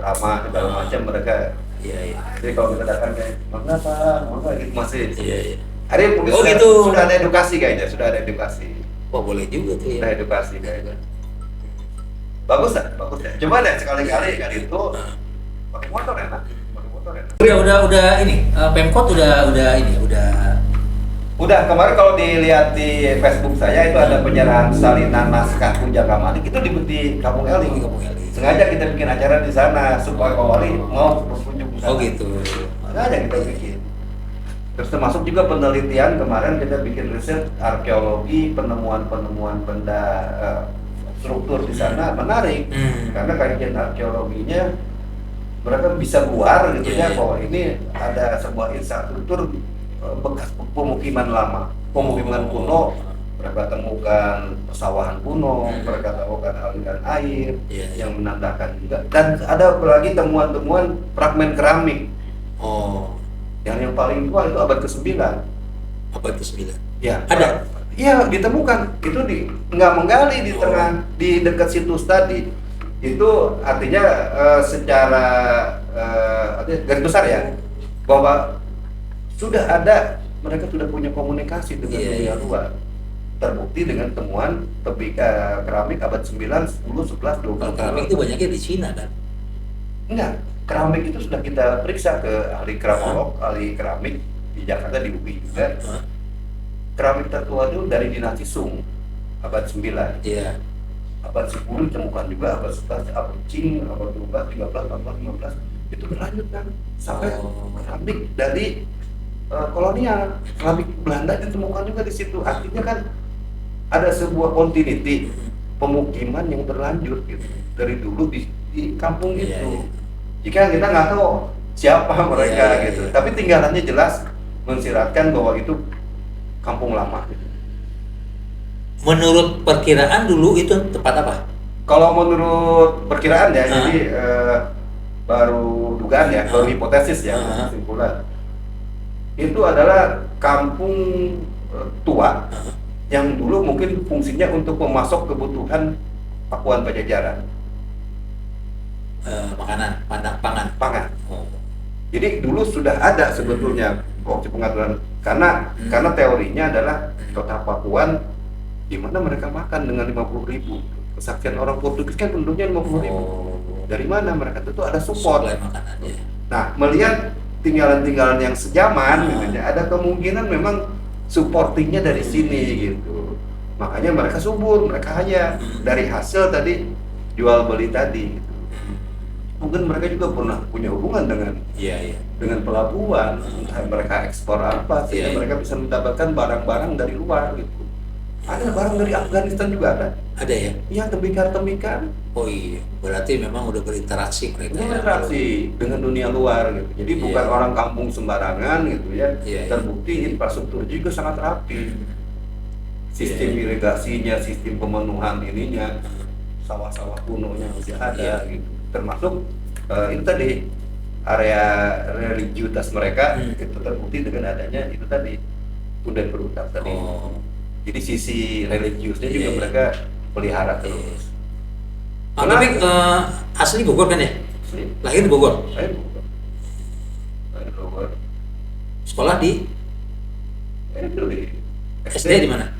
ramah segala macam mereka. Iya, iya. Jadi kalau kita datang kayak mengapa gitu masih. Iya, iya. Ada yang mungkin Oh, sudah, gitu. sudah ada edukasi kayaknya, sudah ada edukasi. Wah, boleh juga tuh Sudah ya. edukasi kayaknya. Bagus ya, bagus ya. Coba deh sekali-kali kan itu pakai motor enak, pakai motor enak. Udah ini Pemkot udah ini Udah kemarin kalau dilihat di Facebook saya itu ada penyerahan salinan naskah Punjaka Manik itu di Kampung Eling. Kampung Eling. Sengaja kita bikin acara di sana supaya Pak Wali mau berkunjung di sana. Oh gitu. Sengaja kita bikin. Terus termasuk juga penelitian kemarin kita bikin riset arkeologi penemuan benda struktur di sana menarik karena kajian arkeologinya mereka bisa keluar gitu ya bahwa ini ada sebuah infrastruktur bekas pemukiman lama, pemukiman kuno. Mereka temukan pesawahan kuno, mereka temukan aliran air yang menandakan juga, dan ada lagi temuan-temuan fragmen keramik. Oh. Yang paling tua itu abad ke-9. Abad ke-9. Ya. Ada. Iya, ditemukan. Itu nggak menggali di tengah, di dekat situs tadi. Itu artinya secara garis besar ya, bahwa sudah ada, mereka sudah punya komunikasi dengan dunia luar. Terbukti dengan temuan keramik abad 9, 10, 11, 12. Kalau keramik itu banyaknya di Cina kan? Enggak, keramik itu sudah kita periksa ke ahli keramolog, ahli keramik di Jakarta di UI juga. Keramik tertua itu dari dinasti Sung, abad 9. Iya. Abad 10 ditemukan juga, abad 11, abad Qing, abad 12, 13, 14, 15. Itu berlanjut kan sampai keramik dari kolonial. Keramik Belanda ditemukan juga di situ. Artinya kan ada sebuah continuity pemukiman yang berlanjut gitu dari dulu di kampung itu. Jika kita nggak tahu siapa mereka gitu, tapi tinggalannya jelas mensiratkan bahwa itu kampung lama. Gitu. Menurut perkiraan dulu itu tempat apa? Kalau menurut perkiraan ya, jadi baru dugaan ya, baru hipotesis ya, kesimpulan. Itu adalah kampung tua yang dulu mungkin fungsinya untuk memasok kebutuhan Pakuan Pajajaran. Makanan, pangan. Oh. Jadi dulu sudah ada sebetulnya opsi pengaturan karena teorinya adalah kota Pakuan di mana mereka makan dengan 50.000. Kesaksian orang Portugis kan penduduknya 50.000. Dari mana mereka itu ada support. Nah, melihat tinggalan-tinggalan yang sejaman gitu ya, ada kemungkinan memang supportingnya dari sini gitu. Makanya mereka subur, mereka kaya dari hasil tadi jual beli tadi gitu. Mungkin mereka juga pernah punya hubungan dengan dengan pelabuhan, entah mereka ekspor apa sehingga mereka bisa mendapatkan barang-barang dari luar gitu. Ada barang dari Afghanistan juga ada. Ada ya? Iya, tembikar-tembikar. Oh iya, berarti memang udah berinteraksi mereka. Berinteraksi dengan dunia luar gitu. Jadi bukan orang kampung sembarangan gitu ya. Terbukti infrastruktur juga sangat rapi. Sistem irigasinya, sistem pemenuhan ininya, sawah-sawah kunonya masih ada gitu. Termasuk itu tadi area religiusitas mereka itu terbukti dengan adanya itu tadi Punden Berutang tadi. Jadi sisi religiusnya juga mereka pelihara terus. Tapi asli Bogor kan ya? Lahir di Bogor. Lahir di Bogor. Sekolah di? SD di mana?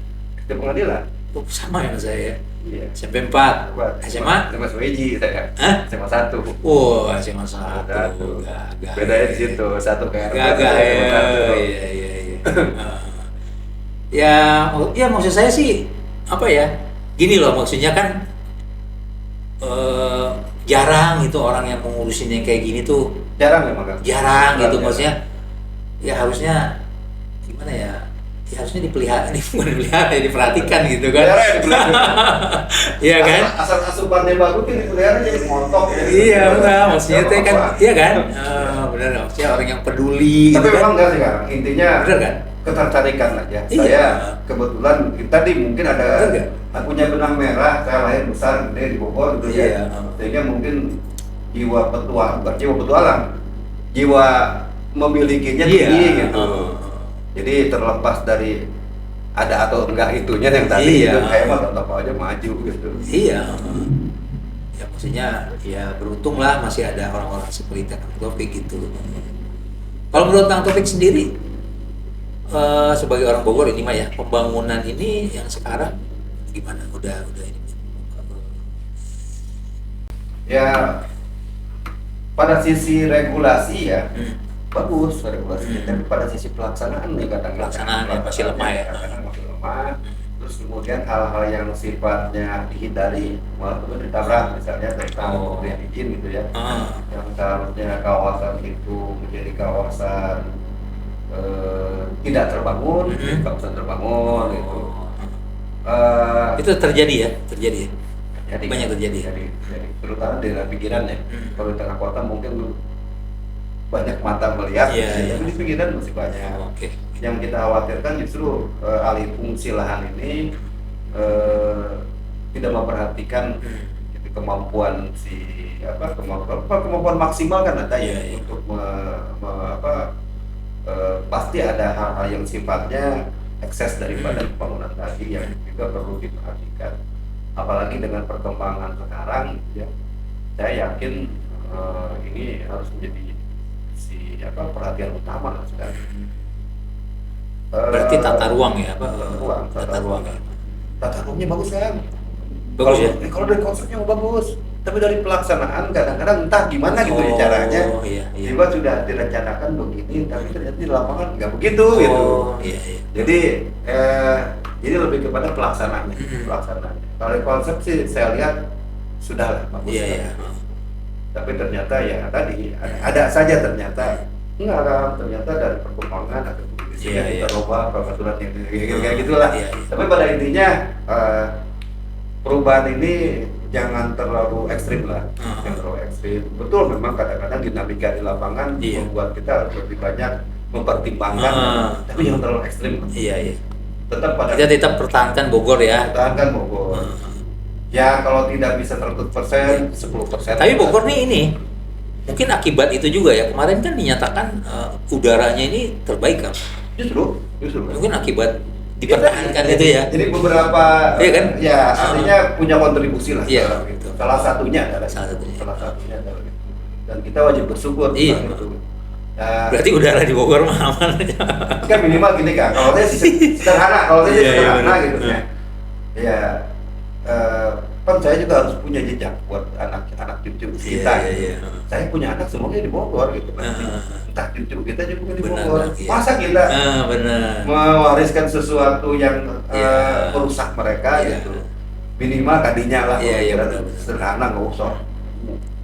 SD Pengadilan. Oh, sama ya saya ya. Iya. SMP 4, SMA? SMA Suweji saya. SMA 1. Oh, SMA 1. Gagah. Bedanya di situ, satu kayak gagah ya. Ya maksud saya sih apa ya? Gini loh, maksudnya kan jarang itu orang yang mengurusin yang kayak gini tuh. Jarang memang kan? Jarang gitu maksudnya. Ya harusnya gimana ya? Ya harusnya dipelihara, bukan dipelihara, diperhatikan gitu kan. Iya kan? Asal asupannya bagus kan dipelihara jadi montok. Iya enggak, maksudnya itu kan, iya kan? Benar, maksudnya orang yang peduli. Tapi gitu memang kan? enggak sih Kak, intinya benar kan? Ketertarikan aja. Iya. Saya kebetulan tadi mungkin ada punya benang merah, saya lahir besar gede di Bogor gitu ya. Sehingga mungkin jiwa petualang, bukan jiwa petualang, jiwa memilikinya Iya. tinggi gitu. Jadi terlepas dari ada atau enggak itunya yang tadi Iya. itu kayak mah tetap aja maju gitu. Iya. Ya maksudnya ya beruntung lah masih ada orang-orang seperti Kang Taufik gitu. Kalau menurut Kang Taufik sendiri sebagai orang Bogor ini mah ya, pembangunan ini yang sekarang gimana? Udah ini. Ya pada sisi regulasi ya bagus regulasinya, tapi pada sisi pelaksanaan nih kadang-kadang Pelaksanaan ya, masih lemah ya. kadang-kadang masih lemah. Terus kemudian hal-hal yang sifatnya dihindari malah kemudian ditabrak, misalnya tentang pemberian izin gitu ya, yang seharusnya kawasan itu menjadi kawasan tidak terbangun, kawasan terbangun gitu. Itu terjadi ya? Jadi, Banyak terjadi. Jadi, terutama di daerah pinggiran ya. Kalau di tengah kota mungkin banyak mata melihat, tapi di pinggiran masih banyak. Yang kita khawatirkan justru alih fungsi lahan ini tidak memperhatikan kemampuan kemampuan maksimal kan ada ya untuk pasti ada hal-hal yang sifatnya ekses daripada pembangunan tadi yang juga perlu diperhatikan. Apalagi dengan perkembangan sekarang ya, saya yakin ini harus menjadi perhatian utama lah sekarang. Berarti tata ruang ya, tata ruangnya bagus kan? Bagus ya? Kalau dari konsepnya bagus, tapi dari pelaksanaan kadang-kadang entah gimana gitu caranya. Tiba sudah direncanakan begini, tapi ternyata di lapangan nggak begitu gitu. Jadi lebih kepada pelaksanaannya. Kalau konsep sih saya lihat sudah lah bagus. Tapi ternyata ya tadi ada saja ternyata enggak kan, ternyata dari perkembangan atau kita ubah peraturan yang kayak gitulah. Tapi pada intinya perubahan ini jangan terlalu ekstrim lah, jangan terlalu ekstrim. Betul memang kadang-kadang dinamika di lapangan membuat kita harus lebih banyak mempertimbangkan, tapi jangan terlalu ekstrim. Kita tetap pertahankan Bogor ya. Pertahankan Bogor. Ya kalau tidak bisa 100%, 10%. Tapi Bogor nih ini mungkin akibat itu juga ya, kemarin kan dinyatakan udaranya ini terbaik kan? Justru. Mungkin akibat dipertahankan itu ya. Jadi beberapa kan? Ya artinya punya kontribusi lah. Gitu. Salah satunya adalah itu. Dan kita wajib bersyukur tentang itu. Berarti udara di Bogor mah aman aja. Kan minimal gini kan, kalau saya sederhana, sederhana gitu ya. Ya kan saya juga harus punya jejak buat anak cucu kita. Saya punya anak semuanya di Bogor gitu. Entah cucu kita juga di Bogor. Masa kita mewariskan sesuatu yang merusak mereka gitu. Minimal tadinya lah. Sederhana, nggak usah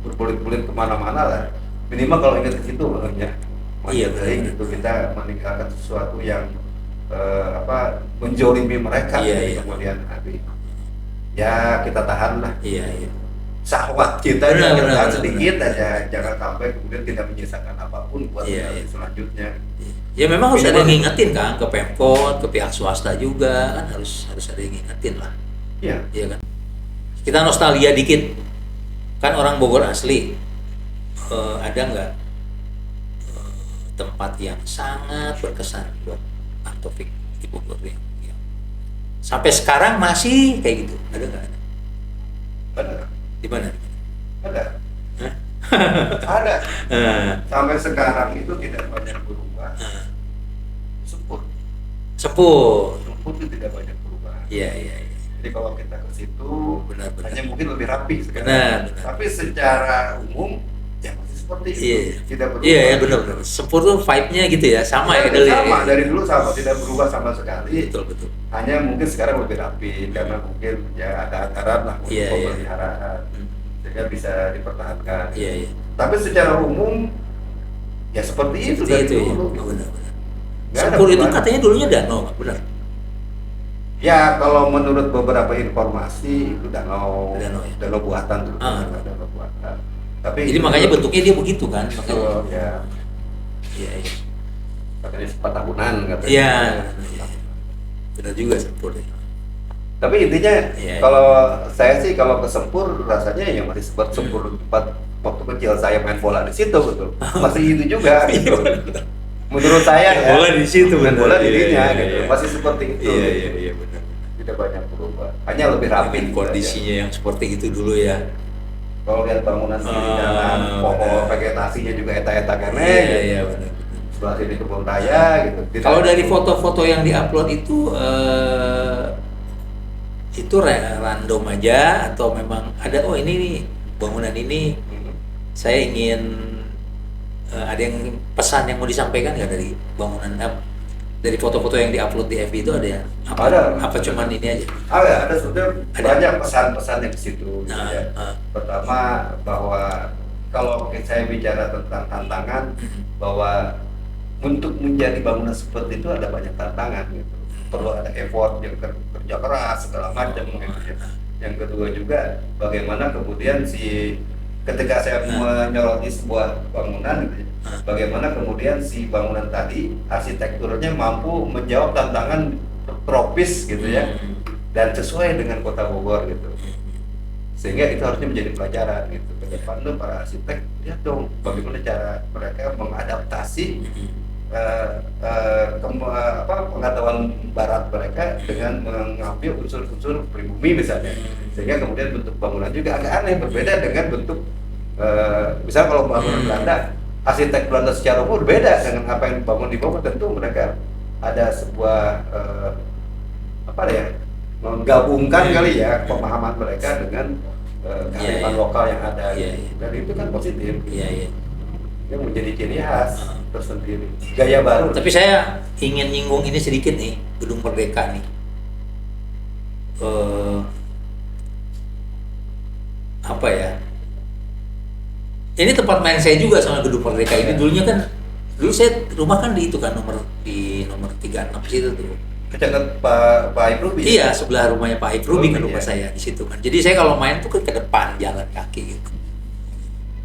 berbelit-belit kemana-mana lah. Minimal kalau ingat ke situ ya. Gitu kita meninggalkan sesuatu yang menjolimi mereka. Kemudian habis. Ya kita tahan lah. Syahwat kita jangan sedikit aja, jangan sampai kemudian tidak menyisakan apapun buat selanjutnya. Ya memang harus ada yang ngingetin kan ke Pemkot, ke pihak swasta juga kan harus ada yang ngingetin lah. Iya kan. Kita nostalgia dikit. Kan orang Bogor asli. Ada nggak tempat yang sangat berkesan buat Kang Taufik di Bogor ya? Sampai sekarang masih kayak gitu, ada nggak? Ada. Di mana? Ada. Ada. Sampai sekarang itu tidak banyak berubah. Sempur itu tidak banyak berubah. Jadi kalau kita ke situ, hanya mungkin lebih rapi sekarang. Tapi secara umum ya masih seperti itu. Tidak berubah. Benar. Sempur tuh vibe-nya gitu ya, sama ya dulu. Sama dari dulu sama, tidak berubah sama sekali. Betul. Hanya mungkin sekarang lebih rapi karena mungkin ya ada anggaran lah untuk pemeliharaan, sehingga bisa dipertahankan. Tapi secara umum ya seperti itu dari dulu. Benar. Sempur itu katanya dulunya danau, benar? Ya kalau menurut beberapa informasi itu danau buatan tuh. Danau buatan. Tapi jadi makanya bentuknya dia begitu kan? Makanya. Katanya 4 tahunan katanya. Iya. Benar juga Sempur. Tapi intinya kalau saya sih kalau ke Sempur rasanya ya masih seperti Sempur 4 waktu kecil saya main bola di situ gitu. Masih itu juga gitu. Menurut saya ya. Bola di situ, main bola dirinya iya, gitu. iya. Masih seperti itu. Iya benar. Tidak banyak berubah. Hanya lebih rapi Dengan gitu kondisinya aja. yang seperti itu dulu ya. Kalau lihat bangunan sendiri jalan, pohon vegetasinya juga eta-eta kene. Iya benar. Sebelah sini kebun raya gitu. Kalau dari foto-foto yang diupload itu random aja atau memang ada ini nih bangunan ini saya ingin ada yang pesan yang mau disampaikan nggak dari bangunan dari foto-foto yang diupload di FB itu ada ya? Apa cuman ini aja? Ada sebenarnya banyak pesan-pesan yang di situ. Ya. Pertama bahwa kalau saya bicara tentang tantangan bahwa untuk menjadi bangunan seperti itu ada banyak tantangan gitu. Perlu ada effort yang kerja keras segala macam gitu. Yang kedua juga bagaimana kemudian ketika saya menyoroti sebuah bangunan gitu, bagaimana kemudian si bangunan tadi arsitekturnya mampu menjawab tantangan tropis gitu ya dan sesuai dengan kota Bogor gitu, sehingga itu harusnya menjadi pelajaran gitu ke depan tuh para arsitek lihat dong bagaimana cara mereka mengadaptasi pengetahuan barat mereka dengan mengambil unsur-unsur pribumi misalnya, sehingga kemudian bentuk bangunan juga agak aneh berbeda dengan bentuk misalnya kalau bangunan Belanda, arsitek Belanda secara umum berbeda dengan apa yang dibangun di Bogor. Tentu mereka ada sebuah menggabungkan kali ya pemahaman mereka dengan kearifan lokal yang ada, dan itu kan positif. Yang menjadi ciri khas tersendiri, gaya baru. Tapi saya ingin nyinggung ini sedikit nih, Gedung Merdeka nih. Apa ya? Ini tempat main saya juga sama Gedung Merdeka ini. Dulunya kan, dulu saya rumah kan di itu kan nomor 36 situ tuh. Kecangat Pak Ibrubi. Iya, sebelah rumahnya Pak Ibrubi kan rumah saya di situ kan. Jadi saya kalau main tuh ke depan jalan kaki gitu.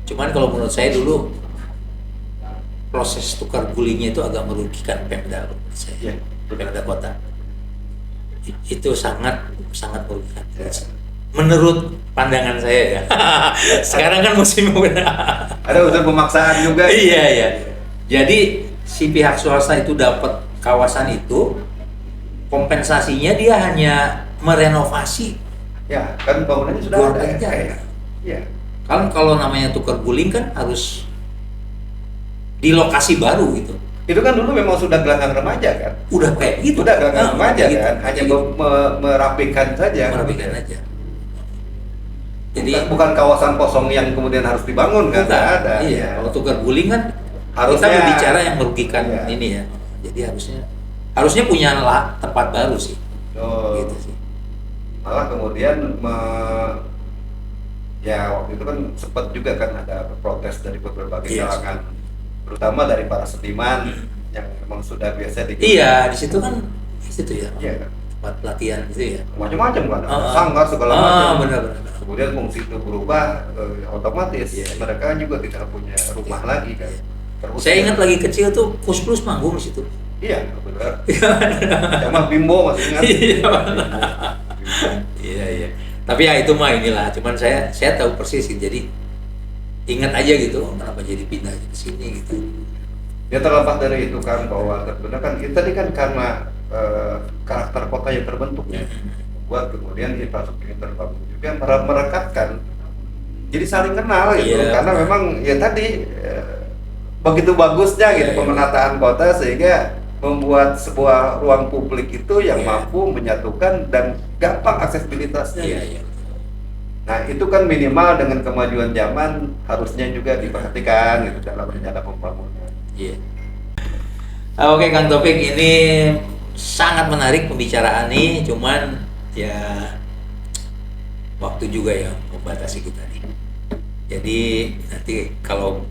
Cuman kalau menurut saya dulu proses tukar gulingnya itu agak merugikan Pemda menurut saya. Pemda kota. Itu sangat merugikan. Menurut pandangan saya ya. Sekarang kan musim ada unsur pemaksaan juga. Iya. Jadi si pihak swasta itu dapat kawasan itu, kompensasinya dia hanya merenovasi. Ya, kan bangunannya sudah ada. Iya. Kan kalau namanya tukar guling kan harus di lokasi baru gitu. Itu kan dulu memang sudah gelanggang remaja kan? Udah kayak gitu. Udah gelanggang remaja gitu, kan? Hanya merapikan saja. Merapikan aja. Jadi bukan kawasan kosong yang kemudian harus dibangun kan? Ada. Iya. Kalau tukar guling kan kita berbicara yang merugikan ini ya. Jadi harusnya punya tempat baru sih. Gitu sih. Malah kemudian waktu itu kan sempat juga kan ada protes dari beberapa kalangan, terutama dari para seniman yang memang sudah biasa di. Iya, di situ kan ya. Iya. Tempat pelatihan gitu ya. Macam-macam kan, sanggar segala macam. Benar. Kemudian fungsi itu berubah, otomatis mereka juga tidak punya rumah lagi kan. Saya ingat lagi kecil tuh Kus-Plus manggung di situ. Iya, benar. Sama Bimbo masih ingat. Iya. Tapi ya itu mah inilah. Cuman saya tahu persis sih. Jadi ingat aja gitu kenapa jadi pindah ke sini gitu. Ya terlepas dari itu kan bahwa sebenarnya kan kita tadi kan karena karakter kota yang terbentuk ya, buat kemudian infrastruktur yang terbangun juga merekatkan. Jadi saling kenal gitu. Karena memang ya tadi begitu bagusnya gitu pemenataan kota sehingga membuat sebuah ruang publik itu yang mampu menyatukan dan gampang aksesibilitasnya. Nah itu kan minimal dengan kemajuan zaman harusnya juga diperhatikan gitu dalam rencana pembangunan. Oke Kang Taufik, ini sangat menarik pembicaraan nih, cuman ya waktu juga yang membatasi kita nih. Jadi nanti kalau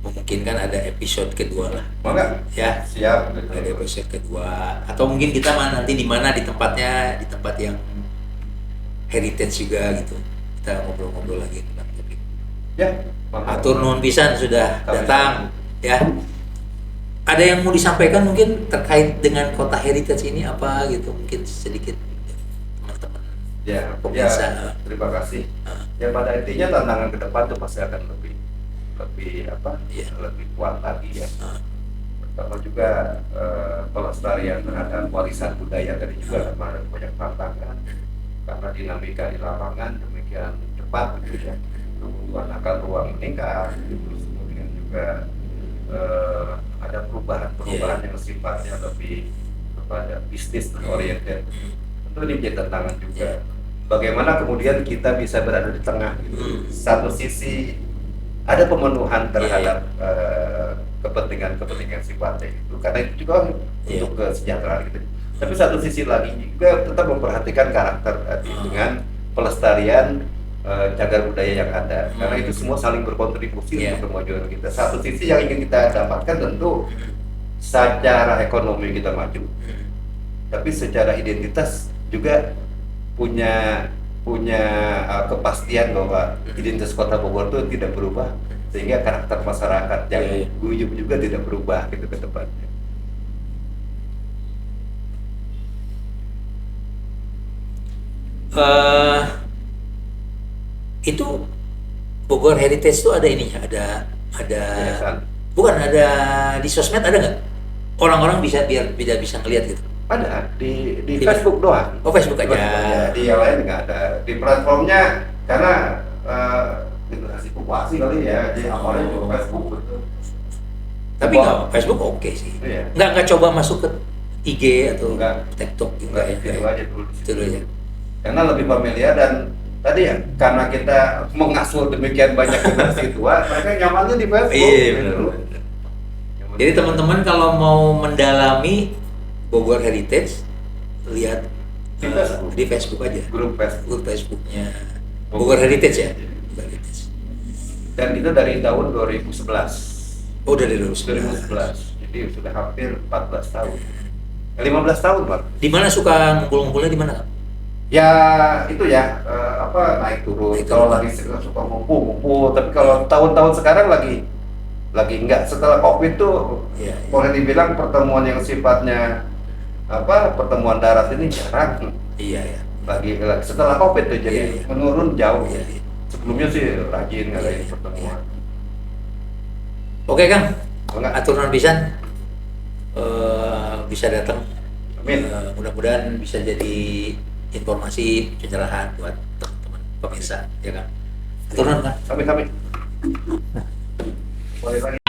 memungkinkan ada episode kedua lah. Maka ya siap. Ada episode kedua atau mungkin kita nanti di mana di tempatnya, di tempat yang heritage juga gitu. Kita ngobrol-ngobrol lagi tentang topik. Ya. Atur nuhun pisan sudah datang ya. Ada yang mau disampaikan mungkin terkait dengan kota heritage ini apa gitu, mungkin sedikit teman-teman. Ya, terima kasih. Ya pada intinya tantangan ke depan tuh pasti akan lebih lebih apa? Iya. Lebih kuat lagi ya. Pertama juga pelestarian terhadap warisan budaya tadi juga ada banyak tantangan karena dinamika di lapangan demikian cepat gitu ya. Kebutuhan akan ruang meningkat, terus kemudian juga ada perubahan-perubahan yang sifatnya lebih kepada bisnis oriented. Tentu ini menjadi tantangan juga. Bagaimana kemudian kita bisa berada di tengah gitu. Satu sisi ada pemenuhan terhadap kepentingan-kepentingan sifatnya itu, karena itu juga untuk kesejahteraan gitu. Tapi satu sisi lagi juga tetap memperhatikan karakter dengan pelestarian cagar budaya yang ada, karena itu semua saling berkontribusi untuk kemajuan kita. Satu sisi yang ingin kita dapatkan tentu secara ekonomi kita maju, tapi secara identitas juga punya kepastian bahwa identitas Kota Bogor itu tidak berubah, sehingga karakter masyarakat yang guyup juga tidak berubah gitu ke depannya. Itu Bogor Heritage itu ada ininya, ada Yayasan. bukan, ada di sosmed ada nggak? Orang-orang bisa biar bisa ngeliat gitu. Ada di Facebook doang. Oh, Facebook aja. Di yang lain nggak ada. Di platformnya karena generasi populasi kali ya, jadi awalnya juga Facebook betul. Tapi nggak, Facebook oke sih. Iya. Nggak coba masuk ke IG atau Enggak. TikTok gitu Enggak, ya. itu aja dulu. Itu dulu ya. Karena lebih familiar dan tadi ya, karena kita mengasuh demikian banyak generasi tua, mereka nyamannya di Facebook. Iya, gitu. benar. Jadi teman-teman kalau mau mendalami Bogor Heritage, lihat di Facebook aja. Grup Facebook. Grup Facebooknya Bogor Heritage ya. Bogor Heritage. Dan itu dari tahun 2011. Oh, dari 2011. 2011. Jadi sudah hampir 14 tahun. 15 tahun, Pak. Di mana suka ngumpul-ngumpulnya di mana? Ya itu ya naik turun. Kalau lagi suka ngumpul, tapi kalau tahun-tahun sekarang lagi enggak. Setelah Covid tuh boleh dibilang pertemuan yang sifatnya pertemuan darat ini jarang. Iya ya. Lagi setelah Covid tuh jadi menurun jauh. Iya. Sebelumnya sih rajin ngadain pertemuan. Oke Kang, Enggak. aturan pisan bisa datang. Amin. Mudah-mudahan bisa jadi informasi pencerahan buat teman-teman pemirsa, ya kan? Aturan kan? Amin. Boleh lagi.